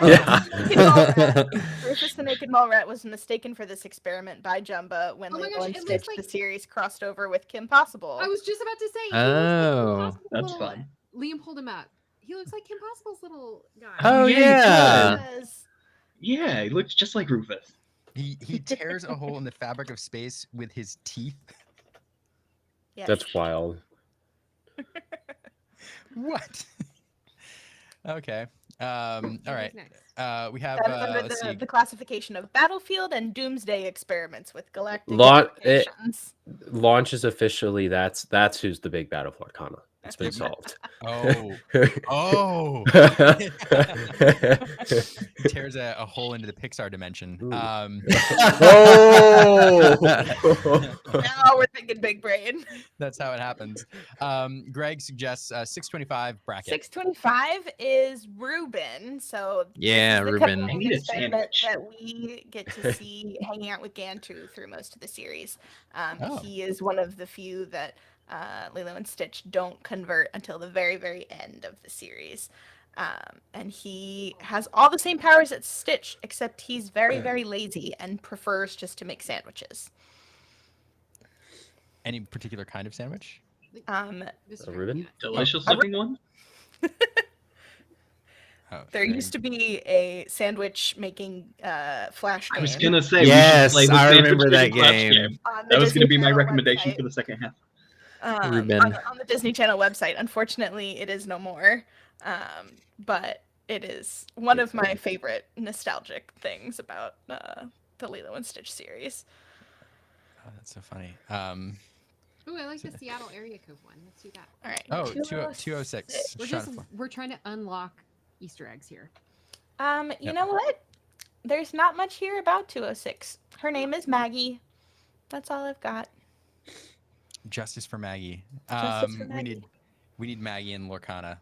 Yeah. Naked Mole Rat. Rufus the Naked Mole Rat was mistaken for this experiment by Jumba when Oh my Lilo gosh, and it looks Stitch, like- the series, crossed over with Kim Possible. I was just about to say. Oh. That's fun. Liam pulled him up. He looks like Kim Possible's little guy. Oh, Yeah, he yeah. Yes. Yeah, he looks just like Rufus. he tears a hole in the fabric of space with his teeth. Yes. That's wild. What? Okay. All Who's right. next? We have That is under let's see. the classification of battlefield and doomsday experiments with galactic It- implications. Launches officially. That's who's the big bad of Lorcana. It's been solved. Oh. Oh. Tears a hole into the Pixar dimension. Ooh. Oh! Now we're thinking big brain. That's how it happens. Greg suggests 625 bracket. 625 is Ruben. So this Yeah, is the Ruben. couple I need a experiment sandwich. that we get to see hanging out with Gantu through most of the series. Oh. He is one of the few that Lilo and Stitch don't convert until the very, very end of the series. And he has all the same powers as Stitch, except he's very, very lazy and prefers just to make sandwiches. Any particular kind of sandwich? This A Reuben? Delicious looking one. Oh, There sure. used to be a sandwich making flash game. I was gonna say, Yes, we should play the I sandwich remember that making flash game. on the That was Disney gonna be my Channel recommendation website. for the second half. Ruben. On the Disney Channel website. Unfortunately, it is no more. But it is one of my favorite nostalgic things about the Lilo and Stitch series. Oh, that's so funny. Ooh, I like the Seattle area code one. Let's do that. All right. Oh, 206. We're trying to unlock Easter eggs here. You Yep. know what? There's not much here about 206. Her name is Maggie. That's all I've got. Justice for Maggie. Justice for Maggie. We need Maggie and Lorcana.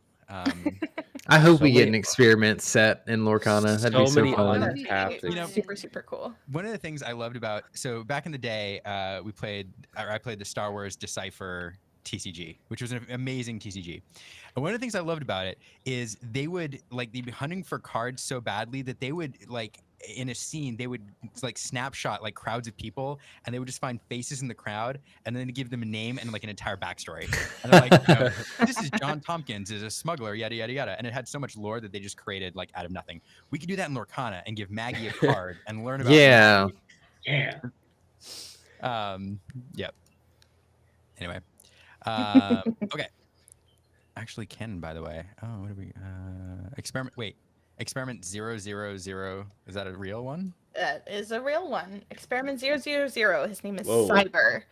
I hope So we get an many- experiment set in Lorcana. That'd So be so many fun. other- Untapped. You know, is- super, super cool. One of the things I loved about back in the day, I played the Star Wars Decipher TCG, which was an amazing TCG. And one of the things I loved about it is they'd be hunting for cards so badly that they would like in a scene, they would like snapshot like crowds of people, and they would just find faces in the crowd, and then give them a name and like an entire backstory. And they're like, this is John Tompkins, is a smuggler, yada yada yada. And it had so much lore that they just created like out of nothing. We could do that in Lorcana and give Maggie a card and learn about. Yeah. Maggie. Yeah. Yep. Anyway. Okay. Actually, Ken, by the way. Oh, what do we experiment? Wait, experiment 000. Is that a real one? That is a real one. Experiment 000. His name is Whoa. Cyber,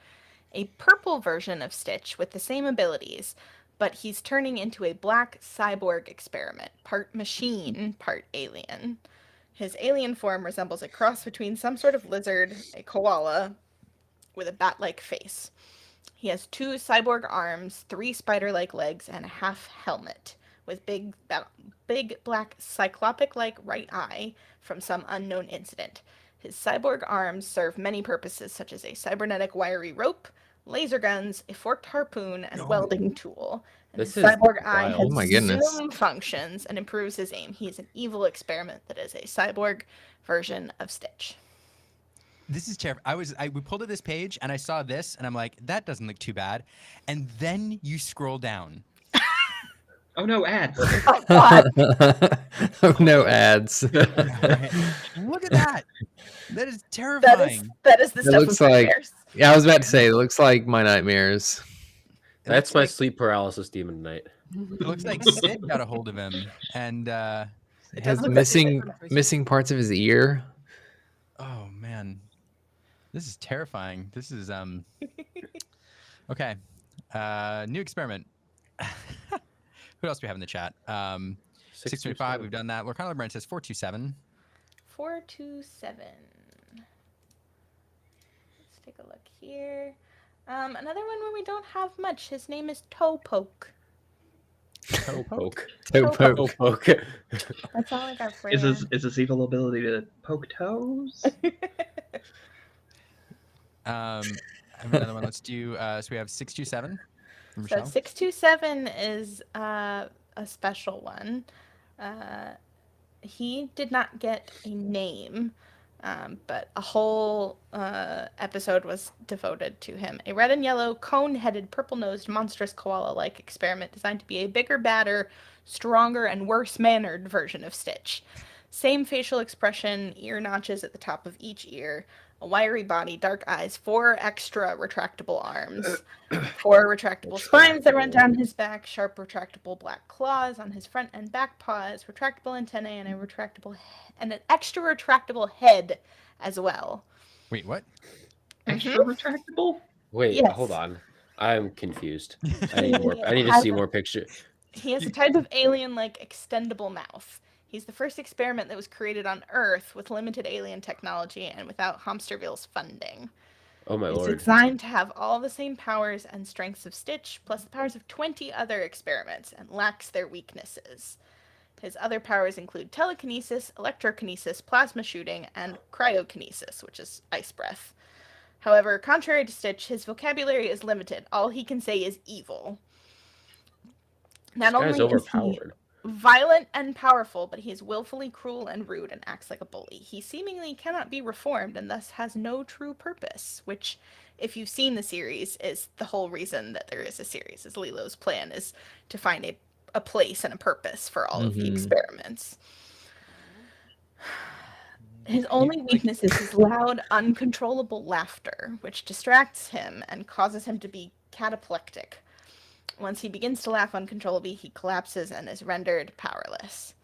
a purple version of Stitch with the same abilities, but he's turning into a black cyborg experiment, part machine, part alien. His alien form resembles a cross between some sort of lizard, a koala, with a bat-like face. He has 2 cyborg arms, 3 spider-like legs, and a half helmet, with big black cyclopic-like right eye from some unknown incident. His cyborg arms serve many purposes, such as a cybernetic wiry rope, laser guns, a forked harpoon, and a welding tool. And This his is cyborg eye wild. has Oh my goodness. zoom functions and improves his aim. He is an evil experiment that is a cyborg version of Stitch. This is terrible. We pulled at this page and I saw this and I'm like, that doesn't look too bad. And then you scroll down. Oh no, ads. Oh, God. Oh, no ads. Look at that. That is terrifying. That is the It stuff looks of like- nightmares. Yeah, I was about to say, it looks like my nightmares. It That's looks my like, sleep paralysis demon tonight. it looks like Sid got a hold of him and It Has does look like missing parts of his ear. oh man. This is terrifying. This is okay. New experiment. Who else do we have in the chat? 625, we've done that. Lorcana Brent says 427. 427. Let's take a look here. Another one where we don't have much. His name is Toe Poke. Toe poke. Toe Toe poke. poke. That's all I got for Is you. his evil ability to poke toes? I have another one. Let's do so we have 627 from So Michelle. 627 is a special one. He did not get a name, but a whole episode was devoted to him. A red and yellow, cone-headed, purple-nosed, monstrous koala-like experiment designed to be a bigger, badder, stronger, and worse-mannered version of Stitch. Same facial expression, ear notches at the top of each ear, a wiry body, dark eyes, 4 extra retractable arms, 4 retractable spines that run down his back, sharp retractable black claws on his front and back paws, retractable antennae, and an extra retractable head as well. Wait, what? Extra retractable? Wait, Yes. hold on. I'm confused. I need more. I need to Has see a- more pictures. He has a type of alien-like extendable mouth. He's the first experiment that was created on Earth with limited alien technology and without Hamsterville's funding. Oh my It's lord. designed to have all the same powers and strengths of Stitch, plus the powers of 20 other experiments, and lacks their weaknesses. His other powers include telekinesis, electrokinesis, plasma shooting, and cryokinesis, which is ice breath. However, contrary to Stitch, his vocabulary is limited. All he can say is evil. Not This guy's only is he overpowered. violent and powerful, but he is willfully cruel and rude and acts like a bully. He seemingly cannot be reformed and thus has no true purpose, which, if you've seen the series, is the whole reason that there is a series, is Lilo's plan is to find a place and a purpose for all of the Mhm. experiments. His only weakness is his loud, uncontrollable laughter, which distracts him and causes him to be cataplectic. Once he begins to laugh uncontrollably, he collapses and is rendered powerless.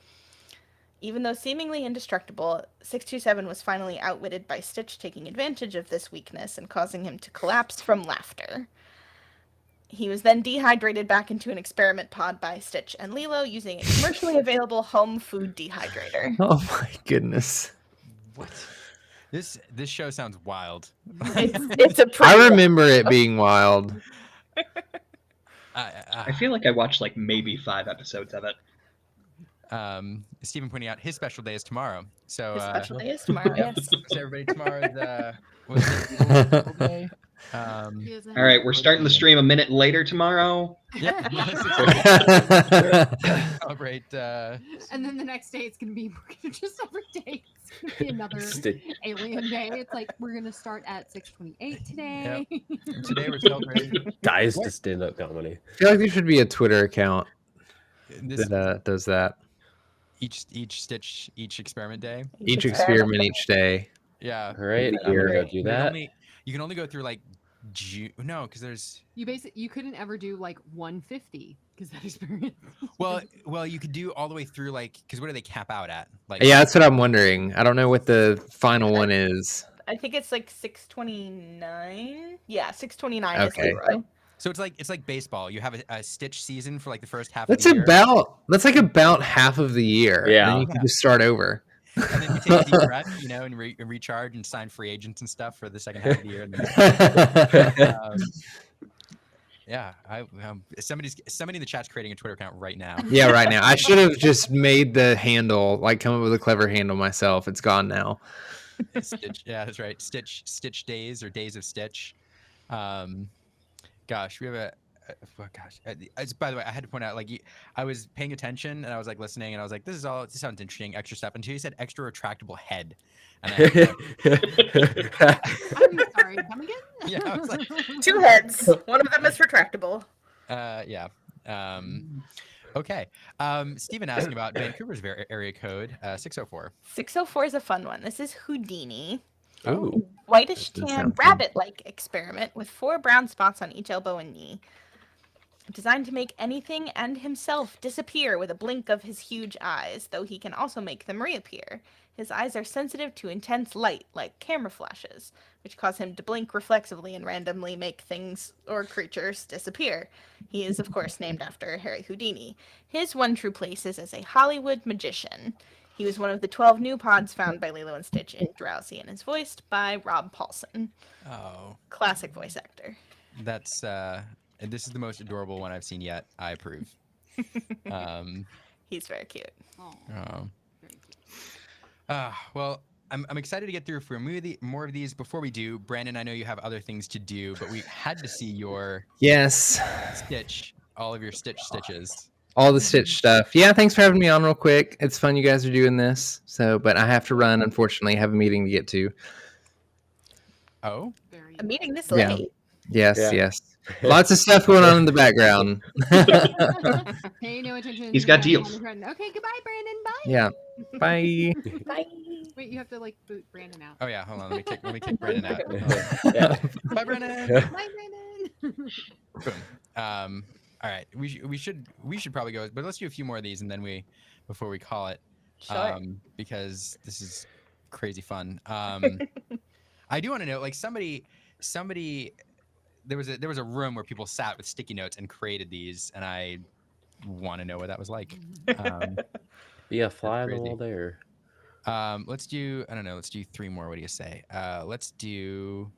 Even though seemingly indestructible, 627 was finally outwitted by Stitch taking advantage of this weakness and causing him to collapse from laughter. He was then dehydrated back into an experiment pod by Stitch and Lilo using a commercially available home food dehydrator. Oh my goodness. What? This show sounds wild. It's a I pretty remember it being wild. I feel like I watched like maybe 5 episodes of it. Stephen pointing out his special day is tomorrow. So His special day is tomorrow, yes. so everybody tomorrow is was it Eagle Day? Um, He doesn't All right, have- we're starting the stream a minute later tomorrow. yeah. Celebrate. And then the next day it's gonna be we're gonna just every day it's gonna be another alien day. It's like we're gonna start at 6:28 today. Today we're celebrating. Dies to stand-up comedy. I feel like there should be a Twitter account This that does that. each stitch, each experiment day. Each experiment each day. Yeah. All right, Maybe I'm gonna you're- go do But that. you can only go through like June. No, because there's You couldn't ever do like 150 because that experience. well you could do all the way through like because what do they cap out at? Like Yeah, that's what I'm wondering. I don't know what the final one is. I think it's like 629. Yeah, 629 Okay. is Leroy. so it's like baseball. You have a stitch season for like the first half That's of the year. that's like about half of the year. Yeah. And then you can just start over. And then you take a deep breath, you know, and recharge and sign free agents and stuff for the second half of the year. And then, yeah, somebody in the chat's creating a Twitter account right now. Yeah, right now. I should have just made the handle, like come up with a clever handle myself. It's gone now. Stitch, yeah, that's right. Stitch days or days of Stitch. Gosh, we have by the way, I had to point out, like, I was paying attention and I was like listening and I was like, this sounds interesting, extra stuff, until you said extra retractable head. And I was like, I'm sorry, come again? Yeah, I was like, 2 heads. One of them is retractable. yeah. Okay. Stephen asking about Vancouver's area code 604. 604 is a fun one. This is Houdini. Ooh. Whitish That does tan sound fun. rabbit-like experiment with 4 brown spots on each elbow and knee. Designed to make anything and himself disappear with a blink of his huge eyes, though he can also make them reappear. His eyes are sensitive to intense light, like camera flashes, which cause him to blink reflexively and randomly make things or creatures disappear. He is, of course, named after Harry Houdini. His one true place is as a Hollywood magician. He was one of the 12 new pods found by Lilo and Stitch in Drowsy and is voiced by Rob Paulson. Oh, Classic voice actor. that's this is the most adorable one I've seen yet. I approve. He's very cute. Oh, Um, very cute. well, I'm excited to get through for more of these. Before we do, Brandon, I know you have other things to do, but we had to see your Yes. Stitch, all of your stitches. All the Stitch stuff. Yeah, thanks for having me on real quick. It's fun you guys are doing this. So, but I have to run, unfortunately. I have a meeting to get to. Oh, Very A meeting this Yeah. late. Yes, Yeah. yes. Lots of stuff going on in the background. Pay no attention. He's got to deals. Brandon. Okay, goodbye, Brandon. Bye. Yeah. Bye. Bye. Wait, you have to like boot Brandon out. oh yeah. Hold on. Let me kick Brandon out. Yeah. Bye, Brandon. Bye, Brandon. Boom. All right. We should probably go, but let's do a few more of these and then before we call it, Sure. because this is crazy fun. I do want to know, like somebody there was a room where people sat with sticky notes and created these, and I want to know what that was like. Be a fly on the crazy. wall there. Let's do 3 more. What do you say? Let's do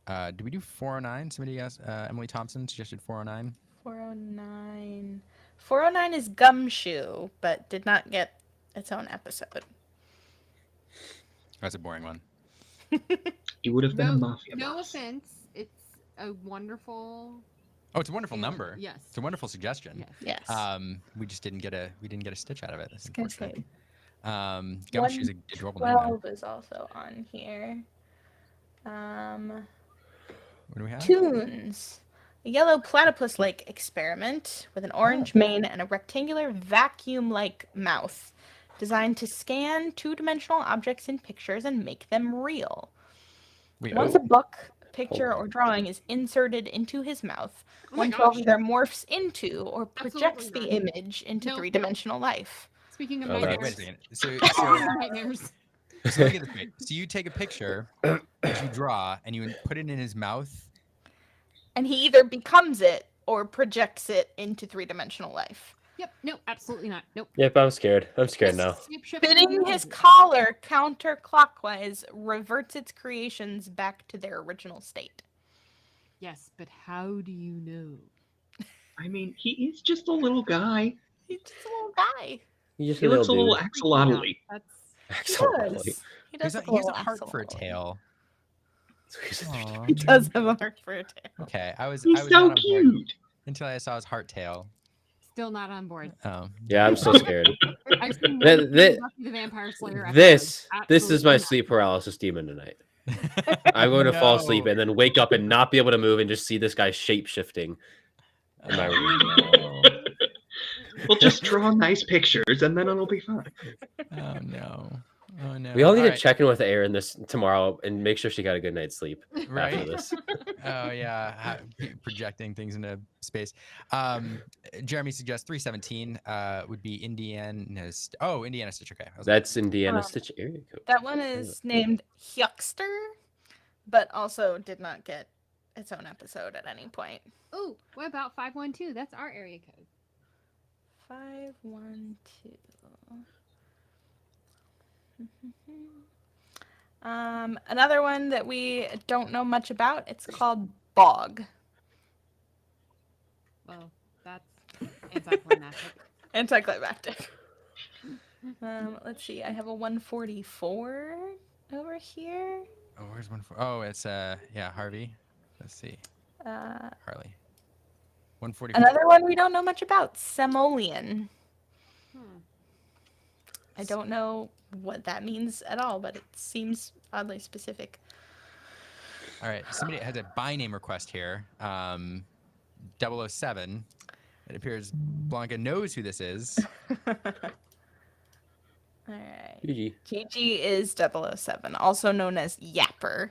we do 409? Somebody else, Emily Thompson suggested 409. 409. 409 is Gumshoe, but did not get its own episode. That's a boring one. He would have been a mafia No boss. offense. It's a wonderful. Oh, it's a wonderful number. Yes. It's a wonderful suggestion. Yes. Yes. We just didn't get a stitch out of it. That's I was gonna unfortunate. say, Gumshoe's a adorable name. Though. 12 is also on here. What do we have? Tunes. A yellow platypus-like experiment with an orange mane and a rectangular vacuum-like mouth, designed to scan two-dimensional objects in pictures and make them real. Wait, Once a book, picture, or drawing is inserted into his mouth, Oh my 112 gosh. either morphs into or projects Absolutely the not. image into No. three-dimensional life. Speaking of Oh, okay, nightmares. wait a second. Nightmares. So let me get this straight. So you take a picture that you draw and you put it in his mouth. And he either becomes it or projects it into three-dimensional life. Yep. No, absolutely not. Nope. Yep, I'm scared. I'm scared now. Spinning his collar counterclockwise reverts its creations back to their original state. Yes, but how do you know? I mean, he is just a little guy. He's just a little guy. You just He looks a little axolotl-y. That's He Axolotl. does. He He does has look a heart for a axolotl-y. tail. Aw. He does have a heart for a tail. Okay, I was He's not so on board cute. until I saw his heart tail. Still not on board. Oh, Yeah, I'm so scared. I've seen Th- one th- Buffy the Vampire Slayer episode. This is Absolutely my not. sleep paralysis demon tonight. I'm going to fall asleep No. and then wake up and not be able to move and just see this guy shape shifting in my room. Oh, We'll just draw nice pictures and then it'll be fine. oh no. Oh no. We all need to right. check in with Erin this tomorrow and make sure she got a good night's sleep after Right? this. Oh yeah, projecting things into space. Jeremy suggests 317 would be Indiana. Oh, Indiana Stitch. Okay, I was That's Indiana Um, Stitch area code. That one is named Huckster, but also did not get its own episode at any point. Oh, what about 512? That's our area code. 512. Another one that we don't know much about. It's called Bog. Well, that's anticlimactic. Anticlimactic. Let's see. I have a 144 over here. Oh, where's one for? Oh, it's yeah, Harvey. Let's see, Harley. 144. Another one we don't know much about. Semolian. I don't know what that means at all, but it seems oddly specific. All right, somebody has a by name request here. 007. It appears Blanca knows who this is. All right. GG. Gigi is 007, also known as Yapper.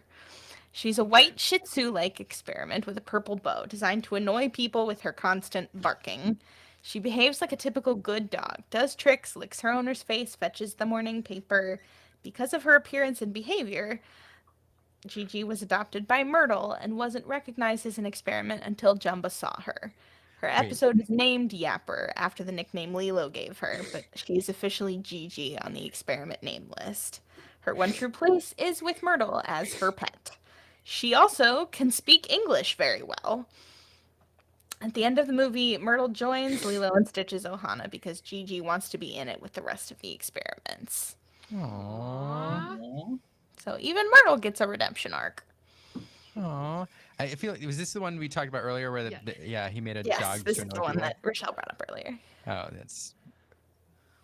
She's a white Shih Tzu-like experiment with a purple bow, designed to annoy people with her constant barking. She behaves like a typical good dog, does tricks, licks her owner's face, fetches the morning paper. Because of her appearance and behavior, Gigi was adopted by Myrtle and wasn't recognized as an experiment until Jumba saw her. Her episode is named Yapper after the nickname Lilo gave her, but she's officially Gigi on the experiment name list. Her one true place is with Myrtle as her pet. She also can speak English very well. At the end of the movie, Myrtle joins Lilo and Stitch's Ohana because Gigi wants to be in it with the rest of the experiments. Aww. So even Myrtle gets a redemption arc. Aww. I feel was this the one we talked about earlier where Yes. he made a Yes, dog. this to is annoy the one people? that Rochelle brought up earlier. Oh, that's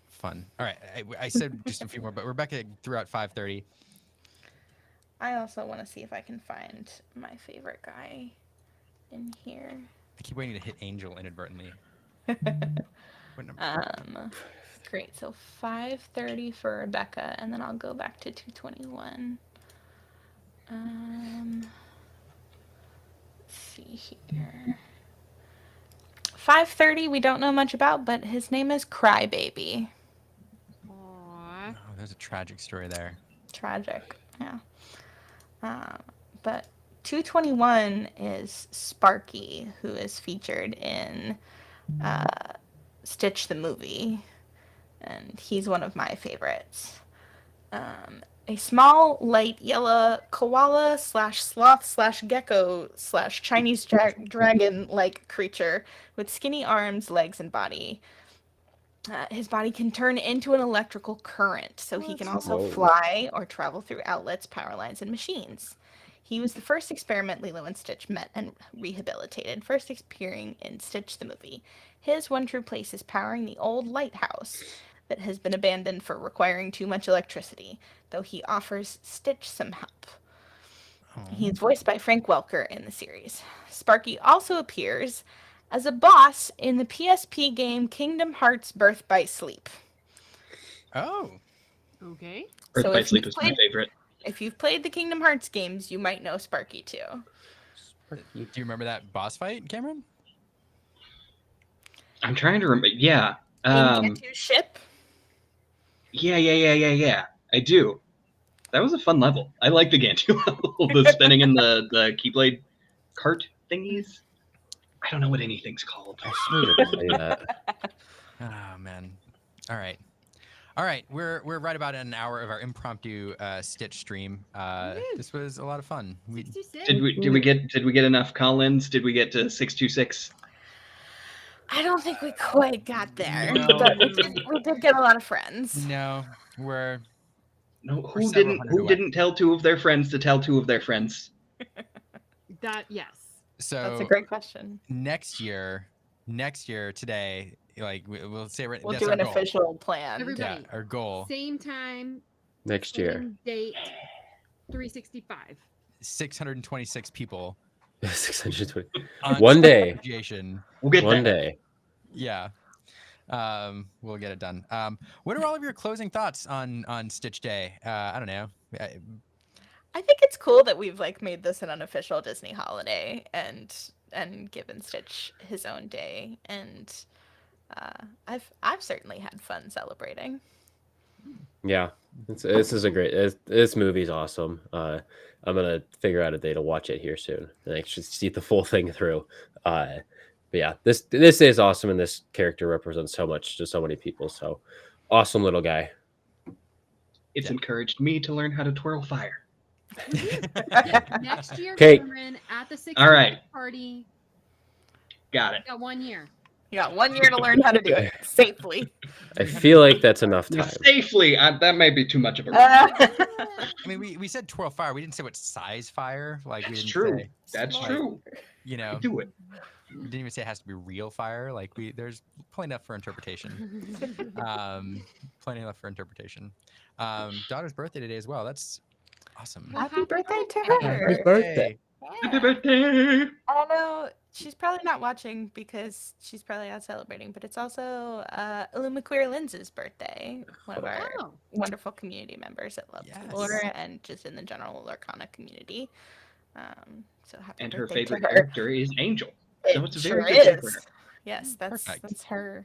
fun. All right, I said just a few more, but Rebecca threw out 530. I also want to see if I can find my favorite guy in here. I keep waiting to hit Angel inadvertently. What number? Great. So 530 for Rebecca, and then I'll go back to 221. Let's see here. 530 we don't know much about, but his name is Crybaby. Aww. Oh, there's a tragic story there. Tragic, yeah. But 221 is Sparky, who is featured in Stitch the movie, and he's one of my favorites. A small, light yellow koala / sloth / gecko / Chinese dragon-like creature with skinny arms, legs, and body. His body can turn into an electrical current, so he can also fly or travel through outlets, power lines, and machines. He was the first experiment Lilo and Stitch met and rehabilitated, first appearing in Stitch the movie. His one true place is powering the old lighthouse that has been abandoned for requiring too much electricity, though he offers Stitch some help. He is voiced by Frank Welker in the series. Sparky also appears as a boss in the PSP game Kingdom Hearts Birth by Sleep. Oh. Okay. Birth So by if Sleep you've is my played- favorite. If you've played the Kingdom Hearts games, you might know Sparky too. Do you remember that boss fight, Cameron? I'm trying to remember. Yeah. In Gantu's ship. Yeah. I do. That was a fun level. I like the Gantu level. The spinning in the Keyblade cart thingies. I don't know what anything's called. I should have played that. Oh man. All right. We're right about an hour of our impromptu Stitch stream. This was a lot of fun. Did we get enough call-ins? Did we get to 626? I don't think we quite got there, No. but we did get a lot of friends. No, we're No, We're who several hundred didn't away. tell two of their friends to tell two of their friends? Yes. So That's a great question. next year today, like we'll say We'll that's do our an goal. official plan. Everybody. Yeah, our goal. Same time, Next year. same date, 365. 626 people. 620. on One day. appreciation. We'll get One there. day. Yeah. We'll get it done. What are all of your closing thoughts on Stitch Day? I don't know. I think it's cool that we've like made this an unofficial Disney holiday and given Stitch his own day, and I've certainly had fun celebrating. Yeah, this is a great. This movie's awesome. I'm gonna figure out a day to watch it here soon, and I should see the full thing through. But yeah, this is awesome, and this character represents so much to so many people. So awesome little guy. It's encouraged me to learn how to twirl fire. Next year, 'Kay. Cameron, at the 6 All right. party. Got it. Got 1 year. You got 1 year to learn how to do it safely. I feel like that's enough Now, time. safely, that might be too much of a. I mean, we said twirl fire. We didn't say what size fire. Like we That's didn't true. say. That's Like, true. You know, Do it. we didn't even say it has to be real fire. Like there's plenty enough for interpretation. Plenty enough for interpretation. Daughter's birthday today as well. That's awesome. Happy birthday to Happy her. birthday. Happy birthday. I know she's probably not watching because she's probably out celebrating, but it's also Illuma Linz's birthday, one of our Oh. wonderful community members at Love Yes. Lore and just in the general Lorcana community. So happy And her birthday favorite to her. character is Angel. So it's a Sure very good day for is. her. Yes, that's Perfect. her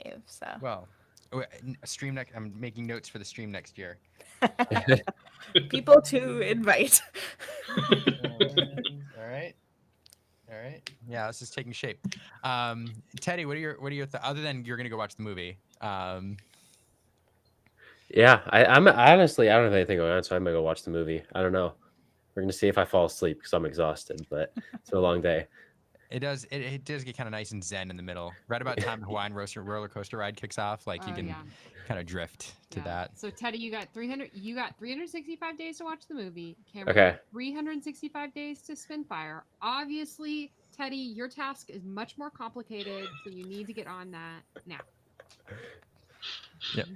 fave. So Well, a stream next. I'm making notes for the stream next year. people to invite. All right. Yeah, this is taking shape. Teddy, what are your other than you're gonna go watch the movie? Yeah, I'm honestly I don't have anything going on, so I'm gonna go watch the movie. I don't know. We're gonna see if I fall asleep because I'm exhausted, but it's been a long day. It does get kind of nice and zen in the middle. Right about time the Hawaiian roller coaster ride kicks off, like you Oh, can yeah. kind of drift to Yeah. that. So Teddy, you got 365 days to watch the movie. Cameron, Okay. 365 days to spin fire. Obviously, Teddy, your task is much more complicated, so you need to get on that now. Yep.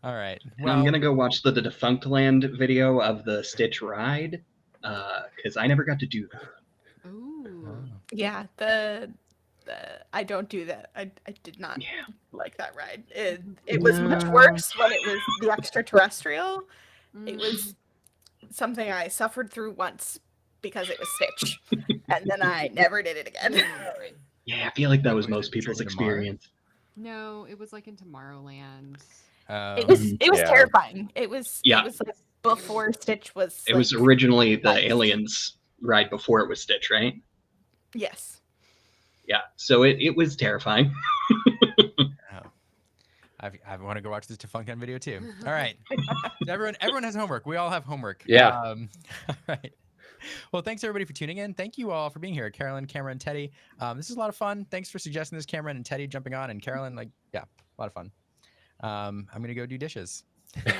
All right. And Well, I'm gonna go watch the Defunct Land video of the Stitch ride, because I never got to do that. Ooh. Yeah, the I don't do that. I did not Yeah. like that ride. It was much worse when it was the extraterrestrial. It was something I suffered through once because it was Stitch, and then I never did it again. Yeah, I feel like that was Was most it people's Journey to Mars? experience. No, it was like in Tomorrowland. It was Yeah. terrifying. It was Yeah. it was like before Stitch was. It was like- originally the nice. Aliens ride before it was Stitch, right? Yes. Yeah, so it was terrifying. I want to go watch this Defunct Land video too. All right. Everyone has homework. We all have homework. Yeah. All right. Well, thanks everybody for tuning in. Thank you all for being here, Carolyn, Cameron, Teddy. This is a lot of fun. Thanks for suggesting this, Cameron and Teddy jumping on, and Carolyn. Like, yeah, a lot of fun. I'm gonna go do dishes. Yeah.